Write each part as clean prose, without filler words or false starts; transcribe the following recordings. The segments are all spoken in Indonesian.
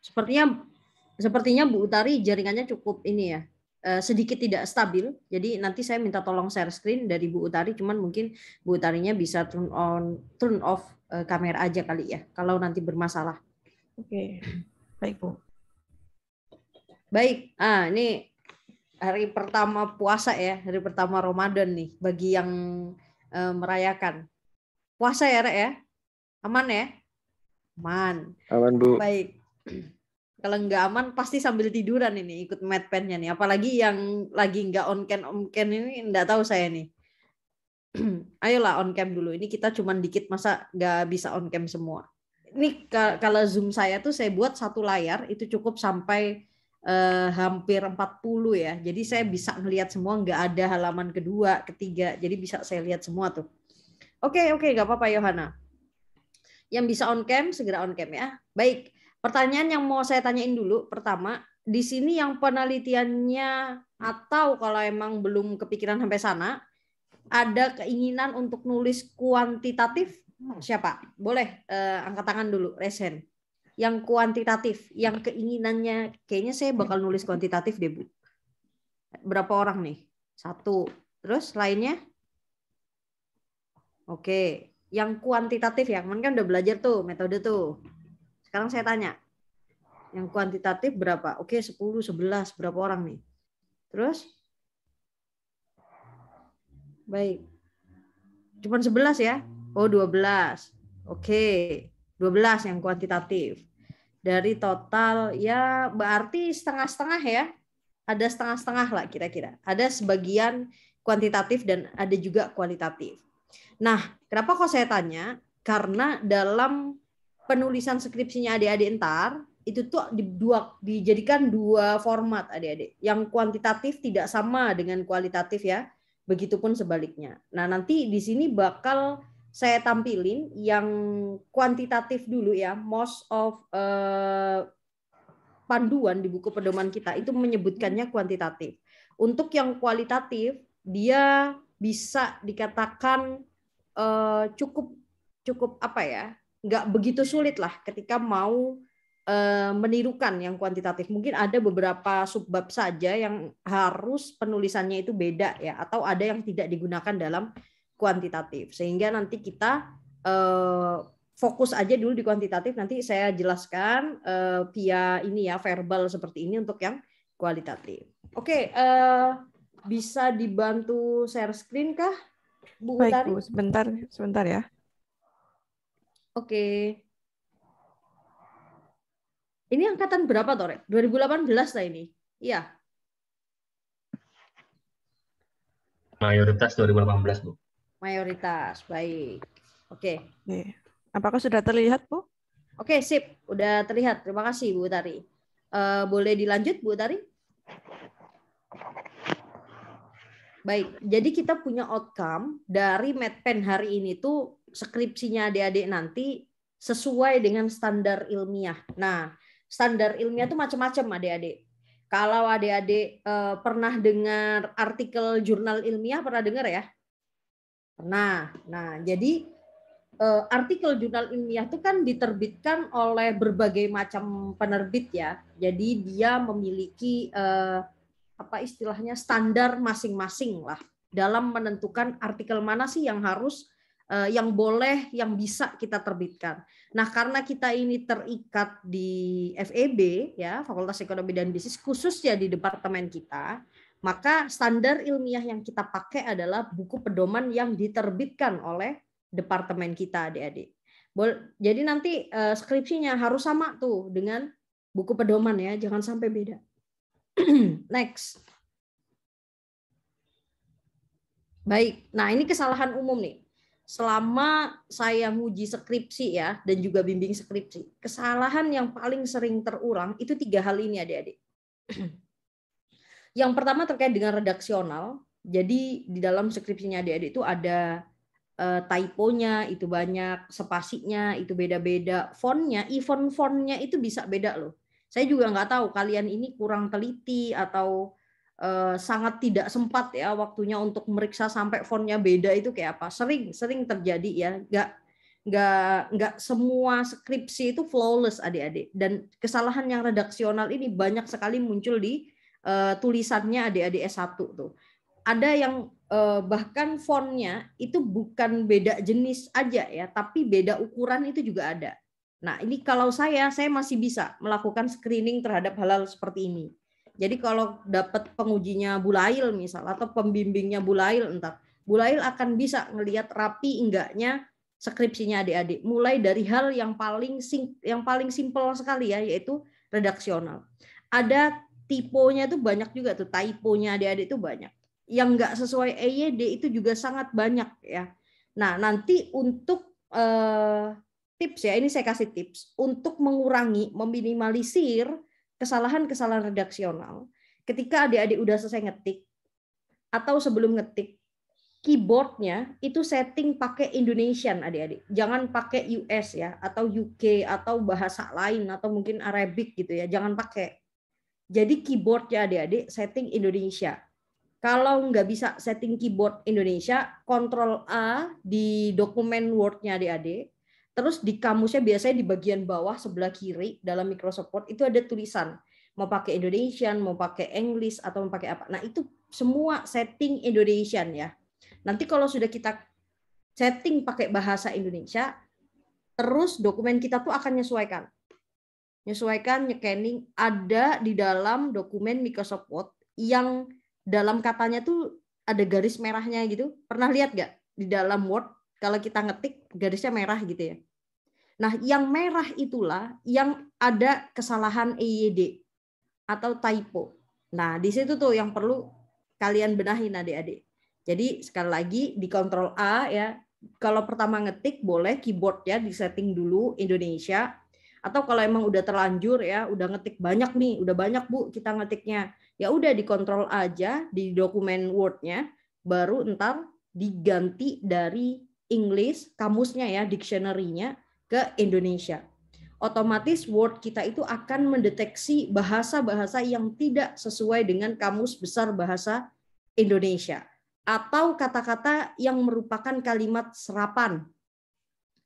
Sepertinya Bu Utari jaringannya cukup ini ya, sedikit tidak stabil. Jadi nanti saya minta tolong share screen dari Bu Utari, cuman mungkin Bu Utarinya bisa turn off kamera aja kali ya, kalau nanti bermasalah. Oke, baik Bu. Baik, ini hari pertama puasa ya, hari pertama Ramadan nih, bagi yang merayakan. Puasa ya, Rek ya? Aman ya? Aman. Aman, Bu. Baik. Kalau nggak aman pasti sambil tiduran ini ikut medpen-nya nih. Apalagi yang lagi nggak on cam ini nggak tahu saya nih. Ayolah on cam dulu. Ini kita cuman dikit, masa nggak bisa on cam semua. Ini kalau Zoom saya tuh saya buat satu layar itu cukup sampai hampir 40 ya. Jadi saya bisa ngelihat semua, nggak ada halaman kedua, ketiga. Jadi bisa saya lihat semua tuh. Oke, nggak apa-apa Yohana. Yang bisa on cam segera on cam ya. Baik, pertanyaan yang mau saya tanyain dulu pertama, di sini yang penelitiannya atau kalau emang belum kepikiran sampai sana, ada keinginan untuk nulis kuantitatif? Siapa? Boleh angkat tangan dulu, raise hand. Yang kuantitatif, yang keinginannya kayaknya saya bakal nulis kuantitatif deh Bu. Berapa orang nih? 1. Terus lainnya? Oke. Yang kuantitatif ya, kemarin kan udah belajar tuh metode tuh. Sekarang saya tanya, yang kuantitatif berapa? Oke, 10, 11, berapa orang nih? Terus? Baik. Cuman 11 ya? Oh, 12. Oke, 12 yang kuantitatif. Dari total ya berarti setengah-setengah ya. Ada setengah-setengah lah kira-kira. Ada sebagian kuantitatif dan ada juga kualitatif. Nah, kenapa kok saya tanya? Karena dalam penulisan skripsinya adik-adik ntar, itu tuh dijadikan 2 format adik-adik. Yang kuantitatif tidak sama dengan kualitatif ya, begitupun sebaliknya. Nah, nanti di sini bakal saya tampilin yang kuantitatif dulu ya, most of panduan di buku pedoman kita itu menyebutkannya kuantitatif. Untuk yang kualitatif, dia bisa dikatakan cukup apa ya, nggak begitu sulit lah ketika mau menirukan yang kuantitatif. Mungkin ada beberapa subbab saja yang harus penulisannya itu beda ya, atau ada yang tidak digunakan dalam kuantitatif, sehingga nanti kita fokus aja dulu di kuantitatif. Nanti saya jelaskan via ini ya, verbal seperti ini untuk yang kualitatif. Oke, bisa dibantu share screen kah? Bu Baik Utari? Bu, sebentar ya. Oke. Ini angkatan berapa Tore? 2018 lah ini. Iya. Mayoritas 2018, Bu. Mayoritas, baik. Oke. Apakah sudah terlihat Bu? Oke, sip. Udah terlihat. Terima kasih Bu Utari. Boleh dilanjut Bu Utari? Baik, jadi kita punya outcome dari medpen hari ini tuh skripsinya adik-adik nanti sesuai dengan standar ilmiah. Nah, standar ilmiah tuh macam-macam adik-adik. Kalau adik-adik pernah dengar artikel jurnal ilmiah, pernah dengar ya? Pernah. Nah, jadi artikel jurnal ilmiah itu kan diterbitkan oleh berbagai macam penerbit ya. Jadi dia memiliki apa istilahnya standar masing-masing lah dalam menentukan artikel mana sih yang harus, yang boleh, yang bisa kita terbitkan. Nah, karena kita ini terikat di FEB ya, Fakultas Ekonomi dan Bisnis, khususnya di departemen kita, maka standar ilmiah yang kita pakai adalah buku pedoman yang diterbitkan oleh departemen kita, adik-adik. Jadi nanti skripsinya harus sama tuh dengan buku pedoman ya, jangan sampai beda. Next. Baik, nah ini kesalahan umum nih. Selama saya nguji skripsi ya, dan juga bimbing skripsi, kesalahan yang paling sering terulang itu 3 hal ini adik-adik. Yang pertama terkait dengan redaksional. Jadi di dalam skripsinya adik-adik itu ada typonya itu banyak, spasinya itu beda-beda, fontnya, even fontnya itu bisa beda loh. Saya juga nggak tahu kalian ini kurang teliti atau sangat tidak sempat ya waktunya untuk meriksa sampai fontnya beda itu kayak apa. Sering terjadi ya, nggak semua skripsi itu flawless adik-adik, dan kesalahan yang redaksional ini banyak sekali muncul di tulisannya adik-adik S1 tuh. Ada yang bahkan fontnya itu bukan beda jenis aja ya, tapi beda ukuran itu juga ada. Nah, ini kalau saya masih bisa melakukan screening terhadap hal-hal seperti ini. Jadi kalau dapat pengujinya Bulail misal atau pembimbingnya Bulail, entar Bulail akan bisa ngelihat rapi enggaknya skripsinya adik-adik. Mulai dari hal yang paling simpel sekali ya, yaitu redaksional. Ada tipenya itu banyak juga tuh, typonya adik-adik itu banyak. Yang enggak sesuai EYD itu juga sangat banyak ya. Nah, nanti untuk tips ya, ini saya kasih tips untuk mengurangi, meminimalisir kesalahan-kesalahan redaksional. Ketika adik-adik udah selesai ngetik atau sebelum ngetik, keyboardnya itu setting pakai Indonesian adik-adik. Jangan pakai US ya, atau UK, atau bahasa lain, atau mungkin Arabic gitu ya. Jangan pakai. Jadi keyboardnya adik-adik setting Indonesia. Kalau nggak bisa setting keyboard Indonesia, Ctrl A di dokumen Word-nya adik-adik. Terus di kamusnya biasanya di bagian bawah sebelah kiri dalam Microsoft Word itu ada tulisan. Mau pakai Indonesian, mau pakai English, atau mau pakai apa. Nah itu semua setting Indonesian ya. Nanti kalau sudah kita setting pakai bahasa Indonesia, terus dokumen kita tuh akan nyesuaikan, nyecanning ada di dalam dokumen Microsoft Word yang dalam katanya tuh ada garis merahnya gitu. Pernah lihat nggak di dalam Word kalau kita ngetik garisnya merah gitu ya? Nah, yang merah itulah yang ada kesalahan EYD atau typo. Nah, di situ tuh yang perlu kalian benahin adik-adik. Jadi sekali lagi di Ctrl A ya. Kalau pertama ngetik boleh keyboard ya di setting dulu Indonesia. Atau kalau emang udah terlanjur ya, udah ngetik banyak nih, udah banyak Bu kita ngetiknya. Ya udah di Ctrl aja di dokumen Word-nya, baru ntar diganti dari English kamusnya ya, dictionary-nya ke Indonesia. Otomatis Word kita itu akan mendeteksi bahasa-bahasa yang tidak sesuai dengan kamus besar bahasa Indonesia atau kata-kata yang merupakan kalimat serapan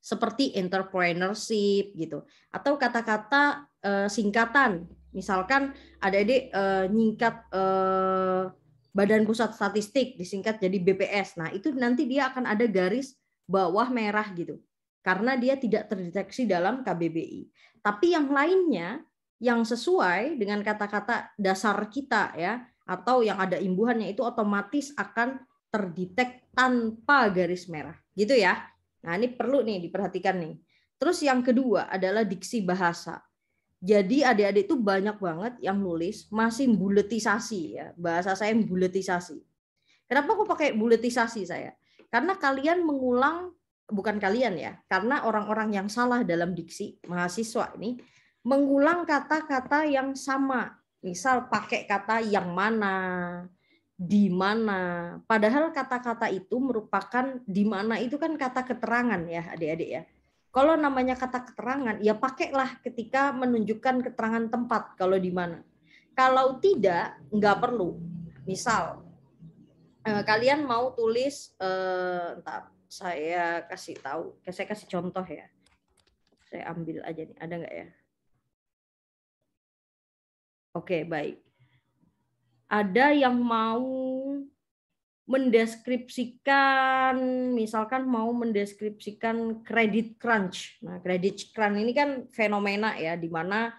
seperti entrepreneurship gitu, atau kata-kata singkatan. Misalkan adik-adik nyingkat Badan Pusat Statistik disingkat jadi BPS. Nah, itu nanti dia akan ada garis bawah merah gitu. Karena dia tidak terdeteksi dalam KBBI. Tapi yang lainnya yang sesuai dengan kata-kata dasar kita ya, atau yang ada imbuhannya itu otomatis akan terdetek tanpa garis merah. Gitu ya. Nah, ini perlu nih diperhatikan nih. Terus yang kedua adalah diksi bahasa. Jadi adik-adik itu banyak banget yang nulis masih buletisasi ya. Bahasa saya buletisasi. Kenapa aku pakai buletisasi saya? Karena kalian mengulang, bukan kalian ya, karena orang-orang yang salah dalam diksi, mahasiswa ini, mengulang kata-kata yang sama. Misal pakai kata yang mana, di mana. Padahal kata-kata itu merupakan di mana itu kan kata keterangan ya adik-adik ya. Kalau namanya kata keterangan, ya pakailah ketika menunjukkan keterangan tempat kalau di mana. Kalau tidak, nggak perlu. Misal, kalian mau tulis, entar saya kasih tahu, saya kasih contoh ya. Saya ambil aja nih, ada nggak ya? Oke, baik. Ada yang mau mendeskripsikan, misalkan mau mendeskripsikan credit crunch. Nah, credit crunch ini kan fenomena ya, di mana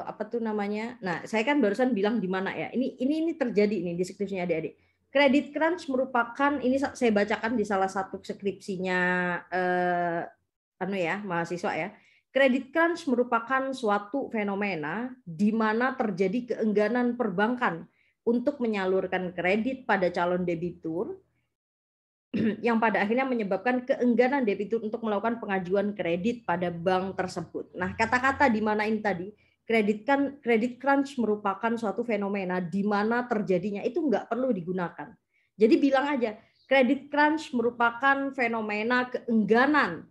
apa tuh namanya? Nah, saya kan barusan bilang di mana ya. Ini terjadi nih di skripsinya adik-adik. Credit crunch merupakan, ini saya bacakan di salah satu skripsinya mahasiswa ya. Credit crunch merupakan suatu fenomena di mana terjadi keengganan perbankan untuk menyalurkan kredit pada calon debitur yang pada akhirnya menyebabkan keengganan debitur untuk melakukan pengajuan kredit pada bank tersebut. Nah, kata-kata di mana ini tadi, credit crunch merupakan suatu fenomena di mana terjadinya itu nggak perlu digunakan. Jadi bilang aja, credit crunch merupakan fenomena keengganan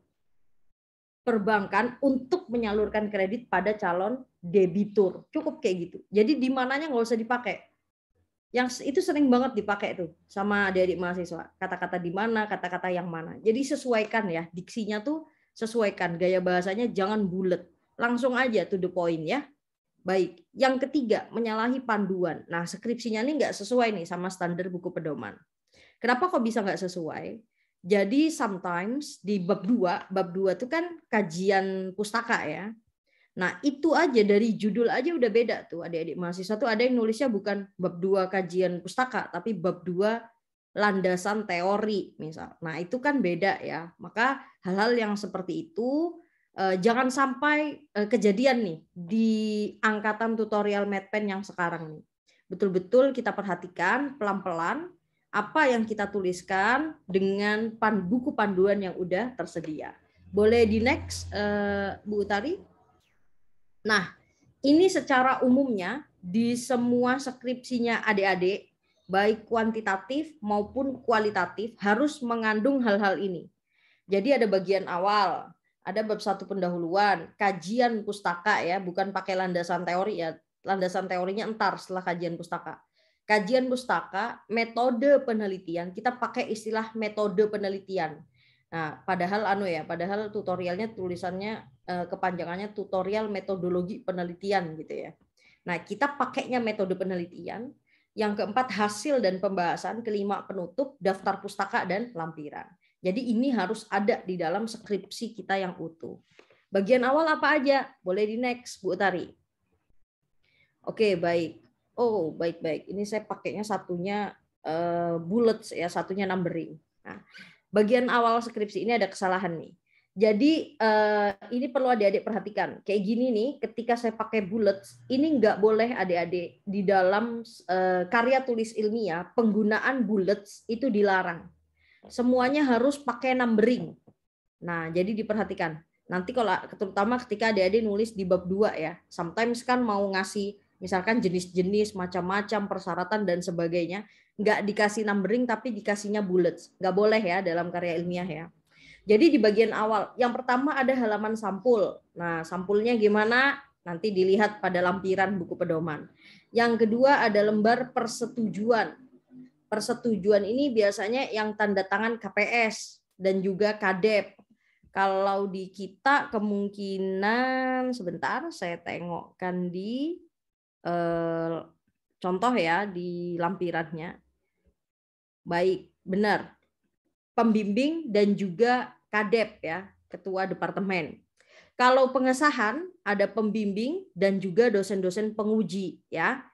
perbankan untuk menyalurkan kredit pada calon debitur. Cukup kayak gitu. Jadi di mananya nggak usah dipakai. Yang itu sering banget dipakai tuh sama adik-adik mahasiswa. Kata-kata di mana, kata-kata yang mana. Jadi sesuaikan ya, diksinya tuh sesuaikan. Gaya bahasanya jangan bulet. Langsung aja to the point ya. Baik. Yang ketiga, menyalahi panduan. Nah, skripsinya ini nggak sesuai nih sama standar buku pedoman. Kenapa kok bisa nggak sesuai? Jadi sometimes di bab 2 itu kan kajian pustaka ya. Nah, itu aja dari judul aja udah beda tuh adik-adik mahasiswa tuh, ada yang nulisnya bukan bab 2 kajian pustaka tapi bab 2 landasan teori misal. Nah, itu kan beda ya. Maka hal-hal yang seperti itu jangan sampai kejadian nih di angkatan tutorial MedPen yang sekarang nih. Betul-betul kita perhatikan pelan-pelan apa yang kita tuliskan dengan buku panduan yang udah tersedia. Boleh di next Bu Utari? Nah, ini secara umumnya di semua skripsinya adik-adik, baik kuantitatif maupun kualitatif, harus mengandung hal-hal ini. Jadi ada bagian awal, ada bab 1 pendahuluan, kajian pustaka ya, bukan pakai landasan teori ya. Landasan teorinya entar setelah kajian pustaka. Kajian pustaka, metode penelitian, kita pakai istilah metode penelitian. Nah, padahal tutorialnya tulisannya kepanjangannya tutorial metodologi penelitian gitu ya. Nah, kita pakainya metode penelitian. Yang keempat, hasil dan pembahasan. Kelima, penutup, daftar pustaka dan lampiran. Jadi ini harus ada di dalam skripsi kita yang utuh. Bagian awal apa aja? Boleh di next, Bu Utari. Oke, baik. Oh, baik-baik. Ini saya pakainya satunya bullets ya, satunya numbering. Nah, bagian awal skripsi ini ada kesalahan nih. Jadi ini perlu adik-adik perhatikan. Kayak gini nih, ketika saya pakai bullets, ini nggak boleh adik-adik di dalam karya tulis ilmiah, penggunaan bullets itu dilarang. Semuanya harus pakai numbering. Nah, jadi diperhatikan. Nanti kalau terutama ketika adik-adik nulis di bab 2 ya, sometimes kan mau ngasih misalkan jenis-jenis macam-macam persyaratan dan sebagainya, nggak dikasih numbering tapi dikasihnya bullets. Nggak boleh ya dalam karya ilmiah ya. Jadi di bagian awal, yang pertama ada halaman sampul. Nah, sampulnya gimana? Nanti dilihat pada lampiran buku pedoman. Yang kedua ada lembar persetujuan. Persetujuan ini biasanya yang tanda tangan KPS dan juga KADEP. Kalau di kita kemungkinan, sebentar saya tengokkan di contoh ya di lampirannya. Baik, benar. Pembimbing dan juga KADEP ya, ketua departemen. Kalau pengesahan ada pembimbing dan juga dosen-dosen penguji ya.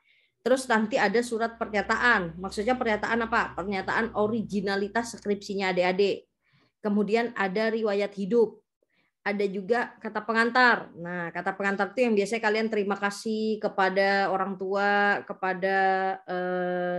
Terus nanti ada surat pernyataan. Maksudnya pernyataan apa? Pernyataan originalitas skripsinya adik-adik. Kemudian ada riwayat hidup. Ada juga kata pengantar. Nah, kata pengantar itu yang biasanya kalian terima kasih kepada orang tua, kepada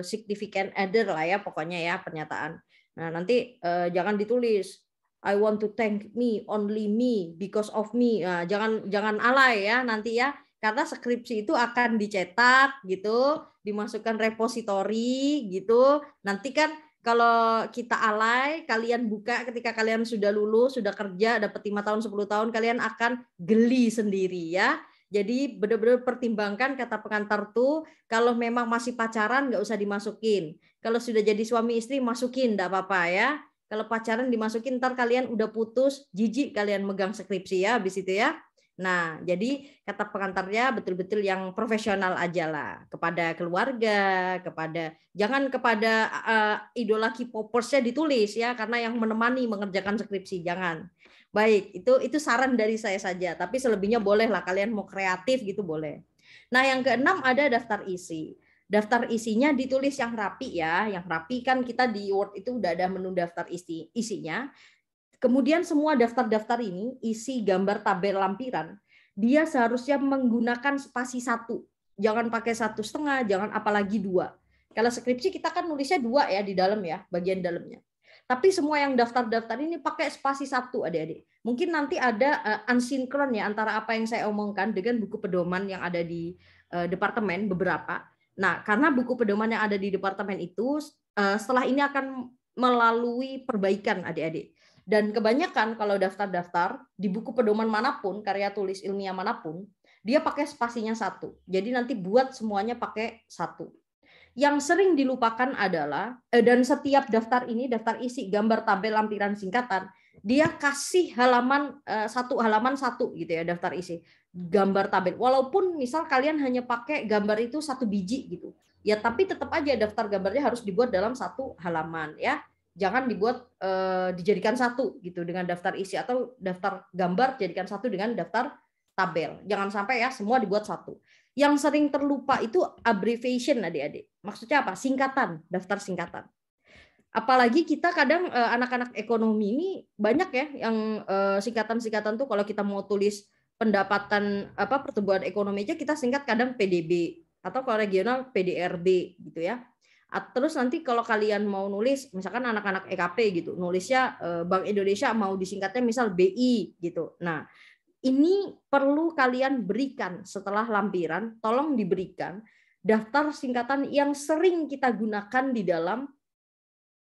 significant other lah ya, pokoknya ya pernyataan. Nah, nanti jangan ditulis I want to thank me, only me, because of me. Nah, jangan alay ya nanti ya. Karena skripsi itu akan dicetak gitu, dimasukkan repositori gitu. Nanti kan kalau kita alay, kalian buka ketika kalian sudah lulus, sudah kerja, dapat 5 tahun, 10 tahun, kalian akan geli sendiri ya. Jadi benar-benar pertimbangkan kata pengantar tuh, kalau memang masih pacaran nggak usah dimasukin. Kalau sudah jadi suami istri masukin, nggak apa-apa ya. Kalau pacaran dimasukin, ntar kalian udah putus, jijik kalian megang skripsi ya, habis itu ya. Nah, jadi kata pengantarnya betul-betul yang profesional aja lah, kepada keluarga, jangan kepada idola K-popersnya ditulis ya, karena yang menemani mengerjakan skripsi jangan. Baik, itu saran dari saya saja, tapi selebihnya boleh lah, kalian mau kreatif gitu boleh. Nah, yang keenam ada daftar isi. Daftar isinya ditulis yang rapi ya, yang rapi kan kita di Word itu udah ada menu daftar isinya. Kemudian semua daftar-daftar ini isi gambar tabel lampiran, dia seharusnya menggunakan spasi 1. Jangan pakai 1,5, jangan apalagi 2. Kalau skripsi kita kan nulisnya 2 ya di dalam ya, bagian dalamnya. Tapi semua yang daftar-daftar ini pakai spasi 1 adik-adik. Mungkin nanti ada unsinkron ya antara apa yang saya omongkan dengan buku pedoman yang ada di departemen beberapa. Nah, karena buku pedoman yang ada di departemen itu setelah ini akan melalui perbaikan adik-adik. Dan kebanyakan kalau daftar-daftar di buku pedoman manapun, karya tulis ilmiah manapun, dia pakai spasinya 1. Jadi nanti buat semuanya pakai 1. Yang sering dilupakan adalah, dan setiap daftar ini, daftar isi, gambar, tabel, lampiran, singkatan, dia kasih halaman halaman satu gitu ya, daftar isi, gambar, tabel. Walaupun misal kalian hanya pakai gambar itu 1 biji gitu, ya tapi tetap aja daftar gambarnya harus dibuat dalam 1 halaman ya. Jangan dibuat dijadikan satu gitu dengan daftar isi, atau daftar gambar jadikan satu dengan daftar tabel. Jangan sampai ya semua dibuat satu. Yang sering terlupa itu abbreviation adik-adik. Maksudnya apa? Singkatan, daftar singkatan. Apalagi kita kadang anak-anak ekonomi ini banyak ya yang singkatan-singkatan tuh kalau kita mau tulis pendapatan pertumbuhan ekonomi aja kita singkat kadang PDB, atau kalau regional PDRB gitu ya. Terus nanti kalau kalian mau nulis misalkan anak-anak EKP gitu, nulisnya Bank Indonesia mau disingkatnya misal BI gitu. Nah, ini perlu kalian berikan setelah lampiran, tolong diberikan daftar singkatan yang sering kita gunakan di dalam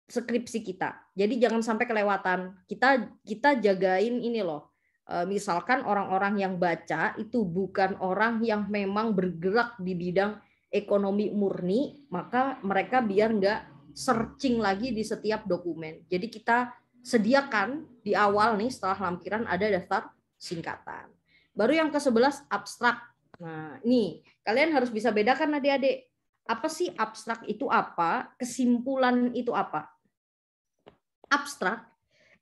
skripsi kita. Jadi jangan sampai kelewatan. Kita jagain ini loh. Misalkan orang-orang yang baca itu bukan orang yang memang bergerak di bidang ekonomi murni, maka mereka biar nggak searching lagi di setiap dokumen. Jadi kita sediakan di awal nih setelah lampiran ada daftar singkatan. Baru yang ke-11 abstrak. Nah, ini kalian harus bisa bedakan adik-adik. Apa sih abstrak itu apa? Kesimpulan itu apa? Abstrak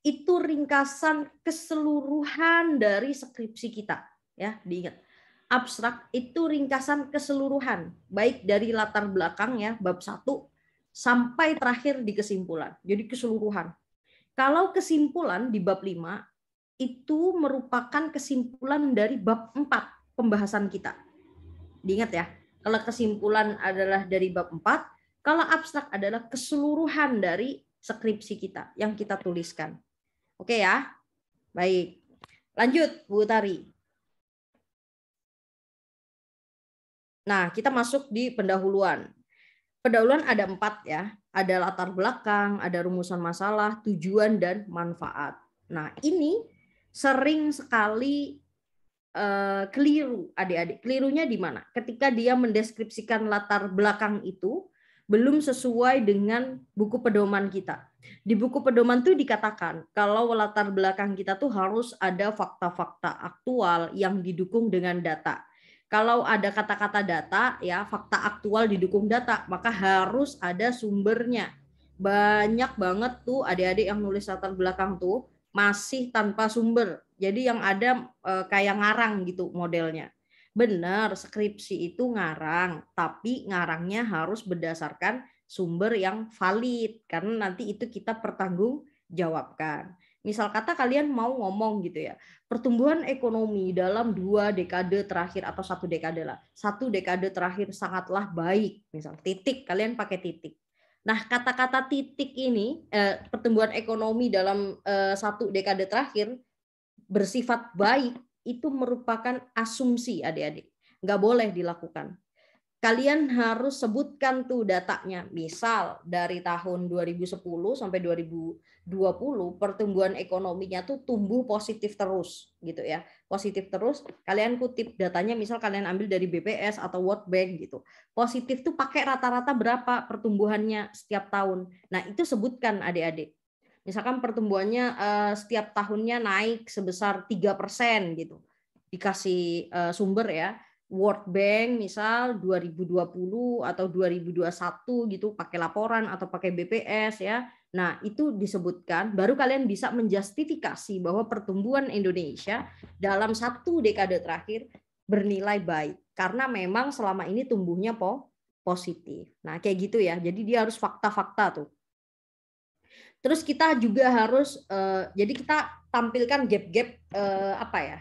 itu ringkasan keseluruhan dari skripsi kita. Ya, diingat. Abstrak itu ringkasan keseluruhan, baik dari latar belakang ya, bab 1 sampai terakhir di kesimpulan. Jadi keseluruhan. Kalau kesimpulan di bab 5 itu merupakan kesimpulan dari bab 4 pembahasan kita. Diingat ya, kalau kesimpulan adalah dari bab 4, kalau abstrak adalah keseluruhan dari skripsi kita yang kita tuliskan. Oke ya? Baik. Lanjut, Bu Tari. Nah, kita masuk di pendahuluan. Pendahuluan ada 4 ya. Ada latar belakang, ada rumusan masalah, tujuan, dan manfaat. Nah, ini sering sekali keliru adik-adik. Kelirunya di mana? Ketika dia mendeskripsikan latar belakang itu belum sesuai dengan buku pedoman kita. Di buku pedoman itu dikatakan kalau latar belakang kita tuh harus ada fakta-fakta aktual yang didukung dengan data. Kalau ada kata-kata data ya, fakta aktual didukung data, maka harus ada sumbernya. Banyak banget tuh adik-adik yang nulis latar belakang tuh masih tanpa sumber. Jadi yang ada kayak ngarang gitu modelnya. Benar, skripsi itu ngarang, tapi ngarangnya harus berdasarkan sumber yang valid karena nanti itu kita pertanggungjawabkan. Misal kata kalian mau ngomong gitu ya, pertumbuhan ekonomi dalam 2 dekade terakhir atau 1 dekade lah. 1 dekade terakhir sangatlah baik. Misal titik, kalian pakai titik. Nah, kata-kata titik ini, pertumbuhan ekonomi dalam 1 dekade terakhir bersifat baik, itu merupakan asumsi adik-adik. Nggak boleh dilakukan. Kalian harus sebutkan tuh datanya. Misal dari tahun 2010 sampai 2020 pertumbuhan ekonominya tuh tumbuh positif terus gitu ya. Positif terus. Kalian kutip datanya, misal kalian ambil dari BPS atau World Bank gitu. Positif tuh pakai rata-rata berapa pertumbuhannya setiap tahun. Nah, itu sebutkan adik-adik. Misalkan pertumbuhannya setiap tahunnya naik sebesar 3% gitu. Dikasih sumber ya. World Bank misal 2020 atau 2021 gitu pakai laporan atau pakai BPS ya. Nah, itu disebutkan baru kalian bisa menjustifikasi bahwa pertumbuhan Indonesia dalam 1 dekade terakhir bernilai baik karena memang selama ini tumbuhnya positif. Nah, kayak gitu ya. Jadi dia harus fakta-fakta tuh. Terus kita juga harus jadi kita tampilkan gap-gap apa ya?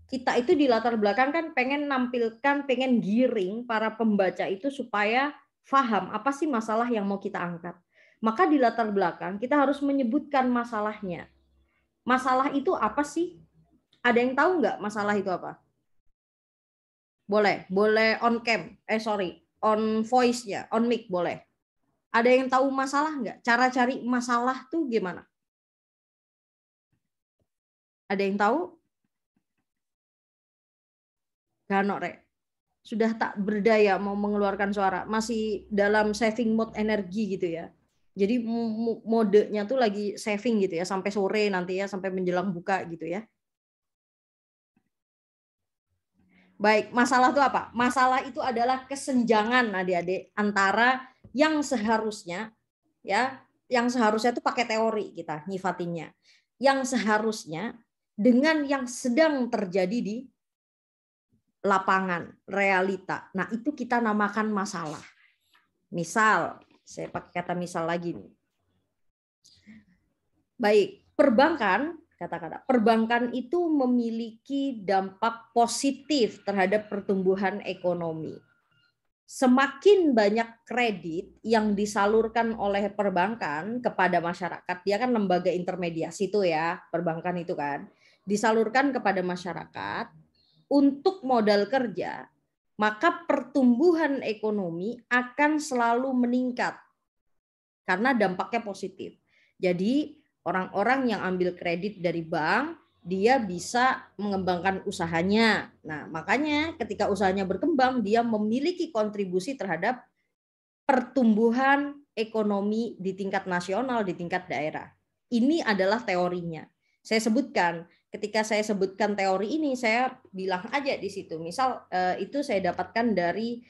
Kita itu di latar belakang kan pengen nampilkan, pengen giring para pembaca itu supaya paham apa sih masalah yang mau kita angkat. Maka di latar belakang kita harus menyebutkan masalahnya. Masalah itu apa sih? Ada yang tahu nggak masalah itu apa? Boleh on cam, on voice-nya, on mic boleh. Ada yang tahu masalah nggak? Cara cari masalah tuh gimana? Ada yang tahu? Gak rek. sudah tak berdaya mau mengeluarkan suara, masih dalam saving mode energi gitu ya. Jadi modenya tuh lagi saving gitu ya sampai sore nanti ya, sampai menjelang buka gitu ya. Baik, masalah itu apa? Masalah itu adalah kesenjangan adik-adik antara yang seharusnya ya, yang seharusnya itu pakai teori kita nyifatinnya. Yang seharusnya dengan yang sedang terjadi di lapangan, realita. Nah, itu kita namakan masalah. Misal, saya pakai kata misal lagi nih. Baik, perbankan, kata-kata perbankan itu memiliki dampak positif terhadap pertumbuhan ekonomi. Semakin banyak kredit yang disalurkan oleh perbankan kepada masyarakat, dia kan lembaga intermediasi itu ya, perbankan itu kan, disalurkan kepada masyarakat untuk modal kerja, maka pertumbuhan ekonomi akan selalu meningkat karena dampaknya positif. Jadi orang-orang yang ambil kredit dari bank, dia bisa mengembangkan usahanya. Nah, makanya ketika usahanya berkembang, dia memiliki kontribusi terhadap pertumbuhan ekonomi di tingkat nasional, di tingkat daerah. Ini adalah teorinya. Saya sebutkan, ketika saya sebutkan teori ini, saya bilang aja di situ. Misal itu saya dapatkan dari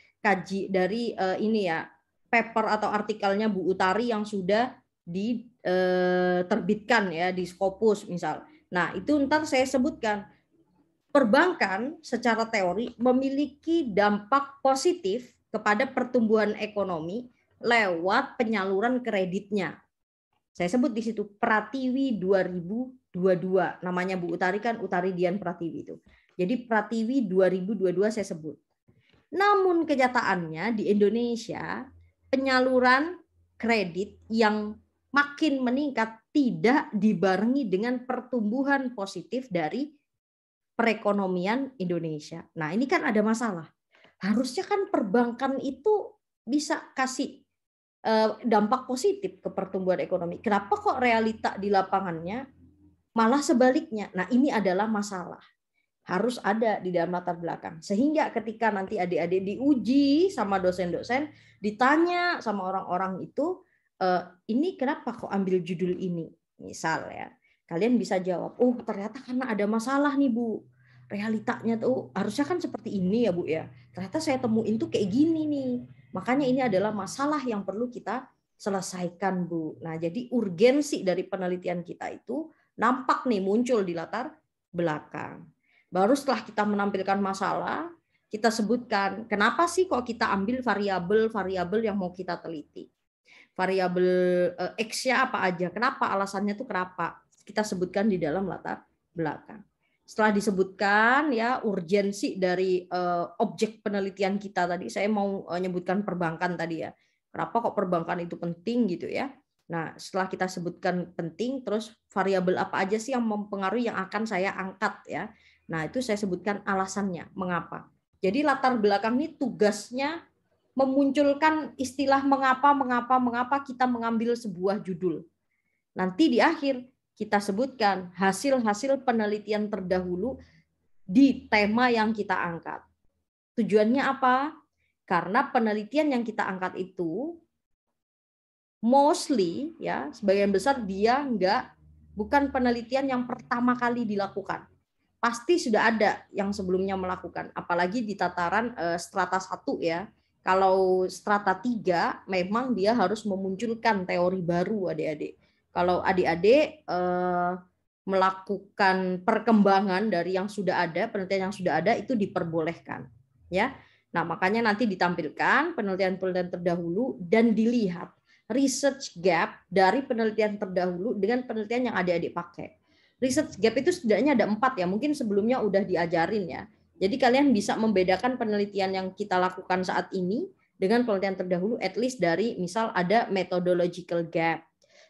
ini ya, paper atau artikelnya Bu Utari yang sudah diterbitkan ya di Scopus misal. Nah, itu ntar saya sebutkan perbankan secara teori memiliki dampak positif kepada pertumbuhan ekonomi lewat penyaluran kreditnya. Saya sebut di situ Pratiwi 2022. Namanya Bu Utari kan Utari Dian Pratiwi itu. Jadi Pratiwi 2022 saya sebut. Namun kenyataannya di Indonesia penyaluran kredit yang makin meningkat tidak dibarengi dengan pertumbuhan positif dari perekonomian Indonesia. Nah, ini kan ada masalah. Harusnya kan perbankan itu bisa kasih dampak positif ke pertumbuhan ekonomi. Kenapa kok realita di lapangannya malah sebaliknya? Nah, ini adalah masalah. Harus ada di dalam latar belakang. Sehingga ketika nanti adik-adik diuji sama dosen-dosen, ditanya sama orang-orang itu, ini kenapa kok ambil judul ini? Misal ya, kalian bisa jawab, oh ternyata karena ada masalah nih Bu. Realitanya tuh harusnya kan seperti ini ya Bu ya. Ternyata saya temuin tuh kayak gini nih. Makanya ini adalah masalah yang perlu kita selesaikan Bu. Nah, jadi urgensi dari penelitian kita itu nampak nih muncul di latar belakang. Baru setelah kita menampilkan masalah, kita sebutkan kenapa sih kok kita ambil variabel-variabel yang mau kita teliti. Variabel X-nya apa aja, kenapa alasannya itu kenapa. Kita sebutkan di dalam latar belakang. Setelah disebutkan ya urgensi dari objek penelitian kita tadi, saya mau menyebutkan perbankan tadi ya. Kenapa kok perbankan itu penting gitu ya. Nah, setelah kita sebutkan penting, terus variabel apa aja sih yang mempengaruhi yang akan saya angkat ya. Nah, itu saya sebutkan alasannya, mengapa. Jadi latar belakang ini tugasnya memunculkan istilah mengapa kita mengambil sebuah judul. Nanti di akhir kita sebutkan hasil-hasil penelitian terdahulu di tema yang kita angkat. Tujuannya apa? Karena penelitian yang kita angkat itu mostly ya sebagian besar dia bukan penelitian yang pertama kali dilakukan. Pasti sudah ada yang sebelumnya melakukan, apalagi di tataran strata 1 ya. Kalau strata 3 memang dia harus memunculkan teori baru adik-adik. Kalau adik-adik melakukan perkembangan dari yang sudah ada, penelitian yang sudah ada itu diperbolehkan ya. Nah, makanya nanti ditampilkan penelitian-penelitian terdahulu dan dilihat research gap dari penelitian terdahulu dengan penelitian yang adik-adik pakai. Research gap itu setidaknya ada 4 ya, mungkin sebelumnya udah diajarin ya. Jadi kalian bisa membedakan penelitian yang kita lakukan saat ini dengan penelitian terdahulu, at least dari misal ada methodological gap,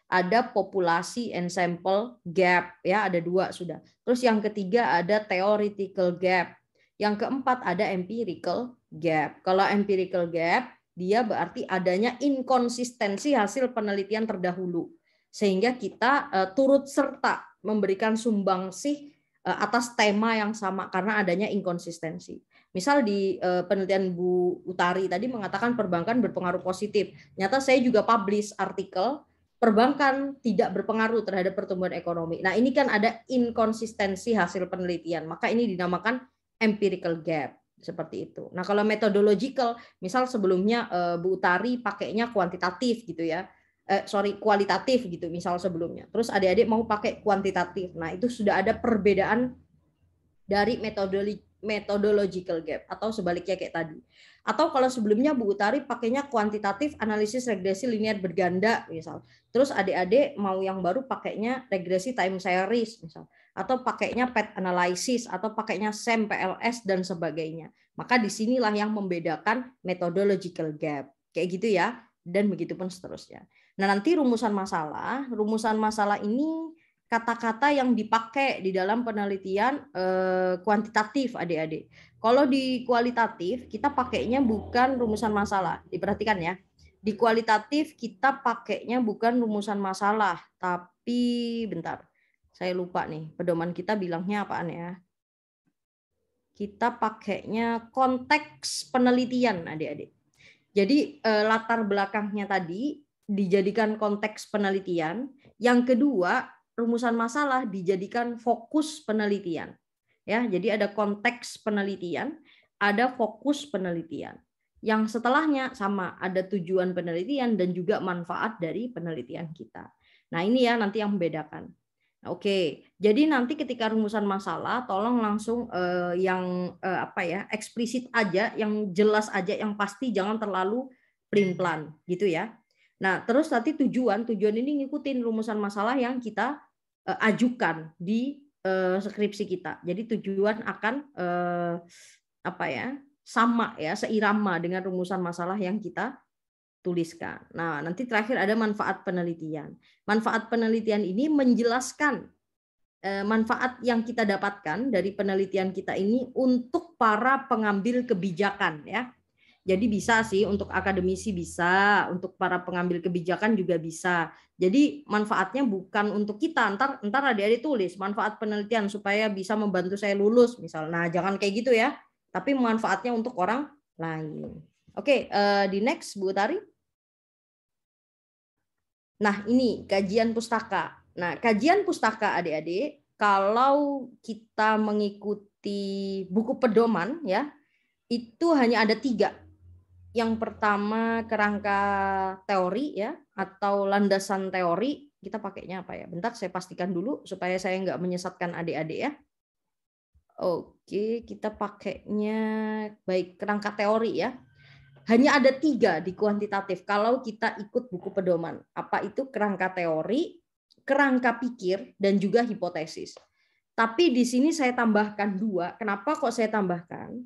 ada populasi and sample gap, ya ada 2 sudah. Terus yang ketiga ada theoretical gap, yang keempat ada empirical gap. Kalau empirical gap, dia berarti adanya inkonsistensi hasil penelitian terdahulu. Sehingga kita turut serta memberikan sumbangsih atas tema yang sama karena adanya inkonsistensi. Misal di penelitian Bu Utari tadi mengatakan perbankan berpengaruh positif. Nyata saya juga publish artikel perbankan tidak berpengaruh terhadap pertumbuhan ekonomi. Nah, ini kan ada inkonsistensi hasil penelitian. Maka ini dinamakan empirical gap seperti itu. Nah, kalau methodological, misal sebelumnya Bu Utari pakainya kuantitatif gitu ya. Kualitatif gitu misal sebelumnya. Terus adik-adik mau pakai kuantitatif. Nah, itu sudah ada perbedaan dari methodological gap atau sebaliknya kayak tadi. Atau kalau sebelumnya Bu Utari pakainya kuantitatif analisis regresi linear berganda misal. Terus adik-adik mau yang baru pakainya regresi time series misal. Atau pakainya path analysis atau pakainya SEM, PLS dan sebagainya. Maka disinilah yang membedakan methodological gap. Kayak gitu ya. Dan begitu pun seterusnya. Nah, nanti rumusan masalah ini kata-kata yang dipakai di dalam penelitian kuantitatif adik-adik. Kalau di kualitatif kita pakainya bukan rumusan masalah. Diperhatikan ya. Di kualitatif kita pakainya bukan rumusan masalah, tapi bentar. Saya lupa nih, pedoman kita bilangnya apaan ya? Kita pakainya konteks penelitian adik-adik. Jadi latar belakangnya tadi dijadikan konteks penelitian. Yang kedua, rumusan masalah dijadikan fokus penelitian. Ya, jadi ada konteks penelitian, ada fokus penelitian. Yang setelahnya sama, ada tujuan penelitian dan juga manfaat dari penelitian kita. Nah, ini ya nanti yang membedakan. Oke, jadi nanti ketika rumusan masalah, tolong langsung yang eksplisit aja, yang jelas aja, yang pasti, jangan terlalu pelin-pelan, gitu ya. Nah, terus nanti tujuan ini ngikutin rumusan masalah yang kita ajukan di skripsi kita. Jadi tujuan akan sama ya, seirama dengan rumusan masalah yang kita tuliskan. Nah, nanti terakhir ada manfaat penelitian. Manfaat penelitian ini menjelaskan manfaat yang kita dapatkan dari penelitian kita ini untuk para pengambil kebijakan ya. Jadi bisa sih untuk akademisi bisa, untuk para pengambil kebijakan juga bisa. Jadi manfaatnya bukan untuk kita, ntar adik-adik tulis manfaat penelitian supaya bisa membantu saya lulus misal. Nah, jangan kayak gitu ya. Tapi manfaatnya untuk orang lain. Oke, di next Bu Utari. Nah, ini kajian pustaka. Nah, kajian pustaka adik-adik, kalau kita mengikuti buku pedoman ya, itu hanya ada 3. Yang pertama kerangka teori ya, atau landasan teori. Kita pakainya apa ya? Bentar saya pastikan dulu supaya saya nggak menyesatkan adik-adik ya. Oke, kita pakainya baik kerangka teori ya. Hanya ada 3 di kuantitatif kalau kita ikut buku pedoman. Apa itu? Kerangka teori, kerangka pikir, dan juga hipotesis. Tapi di sini saya tambahkan 2. Kenapa kok saya tambahkan?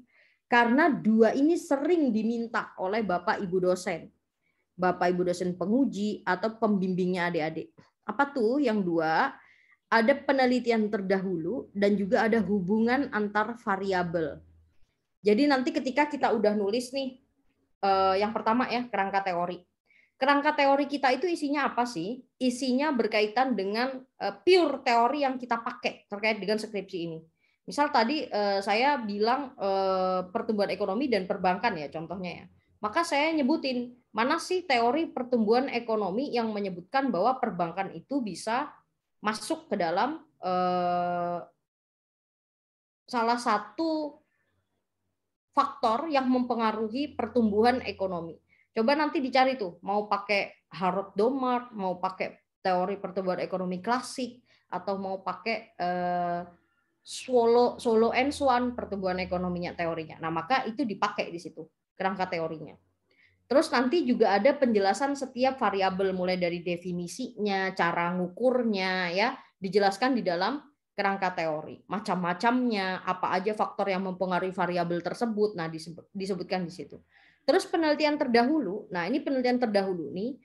Karena 2 ini sering diminta oleh Bapak Ibu dosen. Bapak Ibu dosen penguji atau pembimbingnya adik-adik. Apa tuh yang 2? Ada penelitian terdahulu dan juga ada hubungan antar variabel. Jadi nanti ketika kita udah nulis nih, yang pertama ya, kerangka teori. Kerangka teori kita itu isinya apa sih? Isinya berkaitan dengan pure teori yang kita pakai terkait dengan skripsi ini. Misal tadi saya bilang pertumbuhan ekonomi dan perbankan ya contohnya ya. Maka saya nyebutin mana sih teori pertumbuhan ekonomi yang menyebutkan bahwa perbankan itu bisa masuk ke dalam salah satu faktor yang mempengaruhi pertumbuhan ekonomi. Coba nanti dicari tuh, mau pakai Harold Domart, mau pakai teori pertumbuhan ekonomi klasik, atau mau pakai Solo and Swan pertumbuhan ekonominya teorinya. Nah, maka itu dipakai di situ kerangka teorinya. Terus nanti juga ada penjelasan setiap variabel mulai dari definisinya, cara ngukurnya ya, dijelaskan di dalam kerangka teori, macam-macamnya, apa aja faktor yang mempengaruhi variabel tersebut. Nah, disebutkan di situ. Terus penelitian terdahulu. Nah, ini penelitian terdahulu nih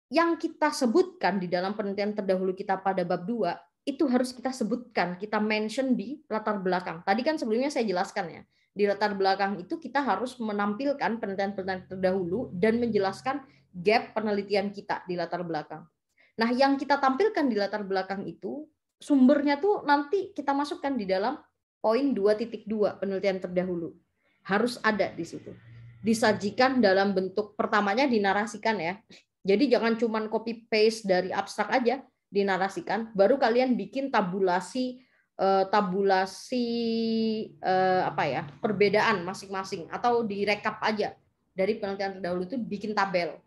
yang kita sebutkan di dalam penelitian terdahulu kita pada bab 2 itu harus kita sebutkan, kita mention di latar belakang. Tadi kan sebelumnya saya jelaskan ya. Di latar belakang itu kita harus menampilkan penelitian-penelitian terdahulu dan menjelaskan gap penelitian kita di latar belakang. Nah, yang kita tampilkan di latar belakang itu sumbernya tuh nanti kita masukkan di dalam poin 2.2 penelitian terdahulu. Harus ada di situ. Disajikan dalam bentuk pertamanya dinarasikan ya. Jadi jangan cuma copy paste dari abstrak aja, dinarasikan. Baru kalian bikin tabulasi apa ya, perbedaan masing-masing atau direkap aja dari penelitian terdahulu itu bikin tabel.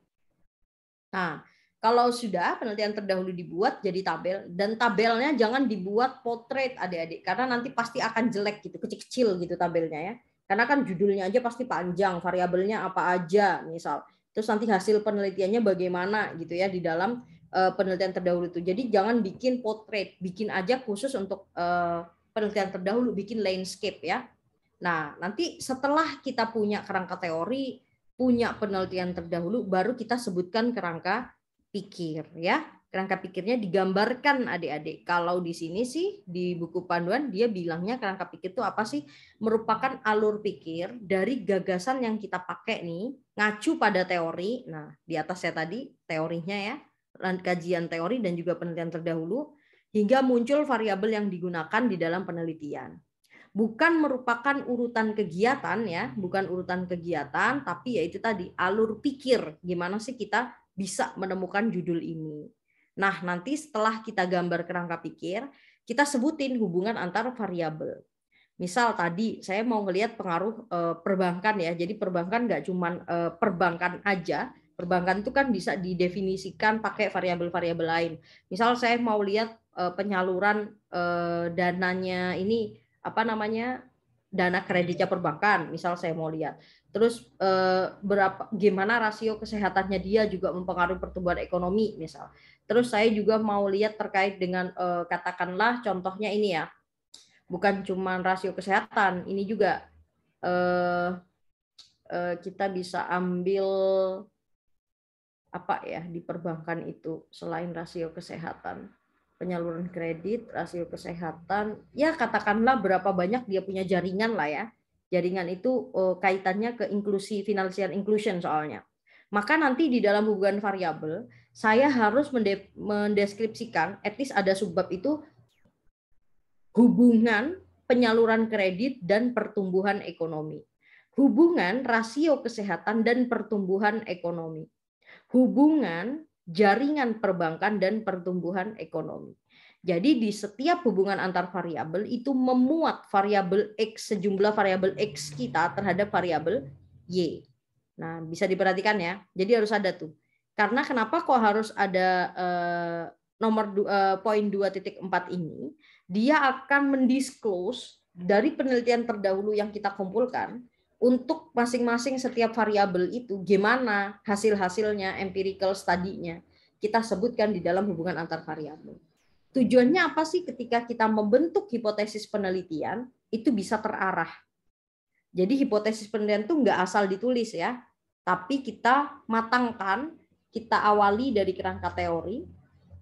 Nah, kalau sudah penelitian terdahulu dibuat jadi tabel, dan tabelnya jangan dibuat portrait adik-adik, karena nanti pasti akan jelek gitu, kecil-kecil gitu tabelnya ya. Karena kan judulnya aja pasti panjang, variabelnya apa aja misal. Terus nanti hasil penelitiannya bagaimana gitu ya di dalam penelitian terdahulu itu. Jadi jangan bikin portrait, bikin aja khusus untuk penelitian terdahulu, bikin landscape ya. Nah, nanti setelah kita punya kerangka teori, punya penelitian terdahulu, baru kita sebutkan kerangka pikir ya. Kerangka pikirnya digambarkan adik-adik. Kalau di sini sih di buku panduan dia bilangnya kerangka pikir itu apa sih? Merupakan alur pikir dari gagasan yang kita pakai nih, ngacu pada teori. Nah, di atasnya tadi teorinya ya, kajian teori dan juga penelitian terdahulu, hingga muncul variabel yang digunakan di dalam penelitian. Bukan merupakan urutan kegiatan ya, bukan urutan kegiatan, tapi yaitu tadi alur pikir. Gimana sih kita bisa menemukan judul ini? Nah, nanti setelah kita gambar kerangka pikir, kita sebutin hubungan antar variabel. Misal tadi saya mau ngelihat pengaruh perbankan ya. Jadi perbankan nggak cuma perbankan aja. Perbankan itu kan bisa didefinisikan pakai variabel-variabel lain. Misal saya mau lihat penyaluran dananya ini apa namanya, dana kreditnya perbankan. Misal saya mau lihat. Terus gimana rasio kesehatannya dia juga mempengaruhi pertumbuhan ekonomi misal. Terus saya juga mau lihat terkait dengan katakanlah contohnya ini ya. Bukan cuma rasio kesehatan, ini juga kita bisa ambil apa ya di perbankan itu selain rasio kesehatan, penyaluran kredit, rasio kesehatan, ya katakanlah berapa banyak dia punya jaringan lah ya. Jaringan itu kaitannya ke inklusi, financial inclusion soalnya. Maka nanti di dalam hubungan variabel saya harus mendeskripsikan, at least ada subbab itu, hubungan penyaluran kredit dan pertumbuhan ekonomi. Hubungan rasio kesehatan dan pertumbuhan ekonomi. Hubungan jaringan perbankan dan pertumbuhan ekonomi. Jadi di setiap hubungan antar variabel itu memuat variabel X, sejumlah variabel X kita terhadap variabel Y. Nah, bisa diperhatikan ya. Jadi harus ada tuh. Karena kenapa kok harus ada poin 2.4 ini? Dia akan mendisclose dari penelitian terdahulu yang kita kumpulkan untuk masing-masing setiap variabel itu gimana hasil-hasilnya, empirical study-nya kita sebutkan di dalam hubungan antar variabel. Tujuannya apa sih ketika kita membentuk hipotesis penelitian itu bisa terarah. Jadi hipotesis penelitian itu nggak asal ditulis ya, tapi kita matangkan, kita awali dari kerangka teori,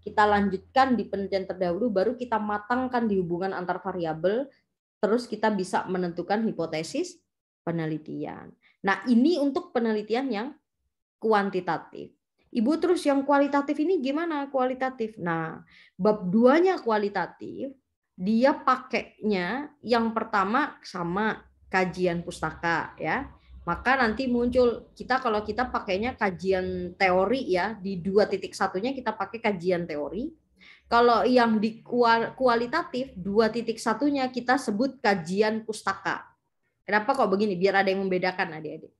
kita lanjutkan di penelitian terdahulu, baru kita matangkan di hubungan antar variabel, terus kita bisa menentukan hipotesis penelitian. Nah, ini untuk penelitian yang kuantitatif. Ibu terus yang kualitatif ini gimana kualitatif? Nah, bab 2-nya kualitatif, dia pakainya yang pertama sama kajian pustaka ya. Maka nanti muncul kita kalau kita pakainya kajian teori ya, di 2.1-nya kita pakai kajian teori. Kalau yang di kualitatif 2.1-nya kita sebut kajian pustaka. Kenapa kok begini? Biar ada yang membedakan adik-adik.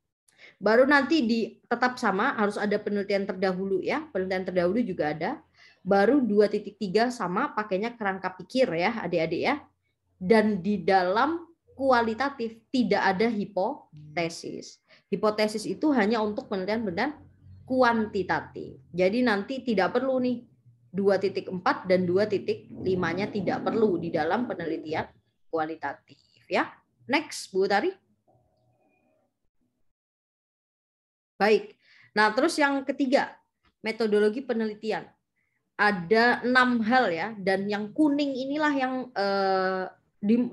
Baru nanti tetap sama harus ada penelitian terdahulu ya. Penelitian terdahulu juga ada. Baru 2.3 sama pakainya kerangka pikir ya adik-adik ya. Dan di dalam kualitatif tidak ada hipotesis. Hipotesis itu hanya untuk penelitian kuantitatif. Jadi nanti tidak perlu nih 2.4 dan 2.5-nya tidak perlu di dalam penelitian kualitatif ya. Next, Bu Tari. Baik. Nah, terus yang ketiga, metodologi penelitian. Ada 6 hal ya, dan yang kuning inilah yang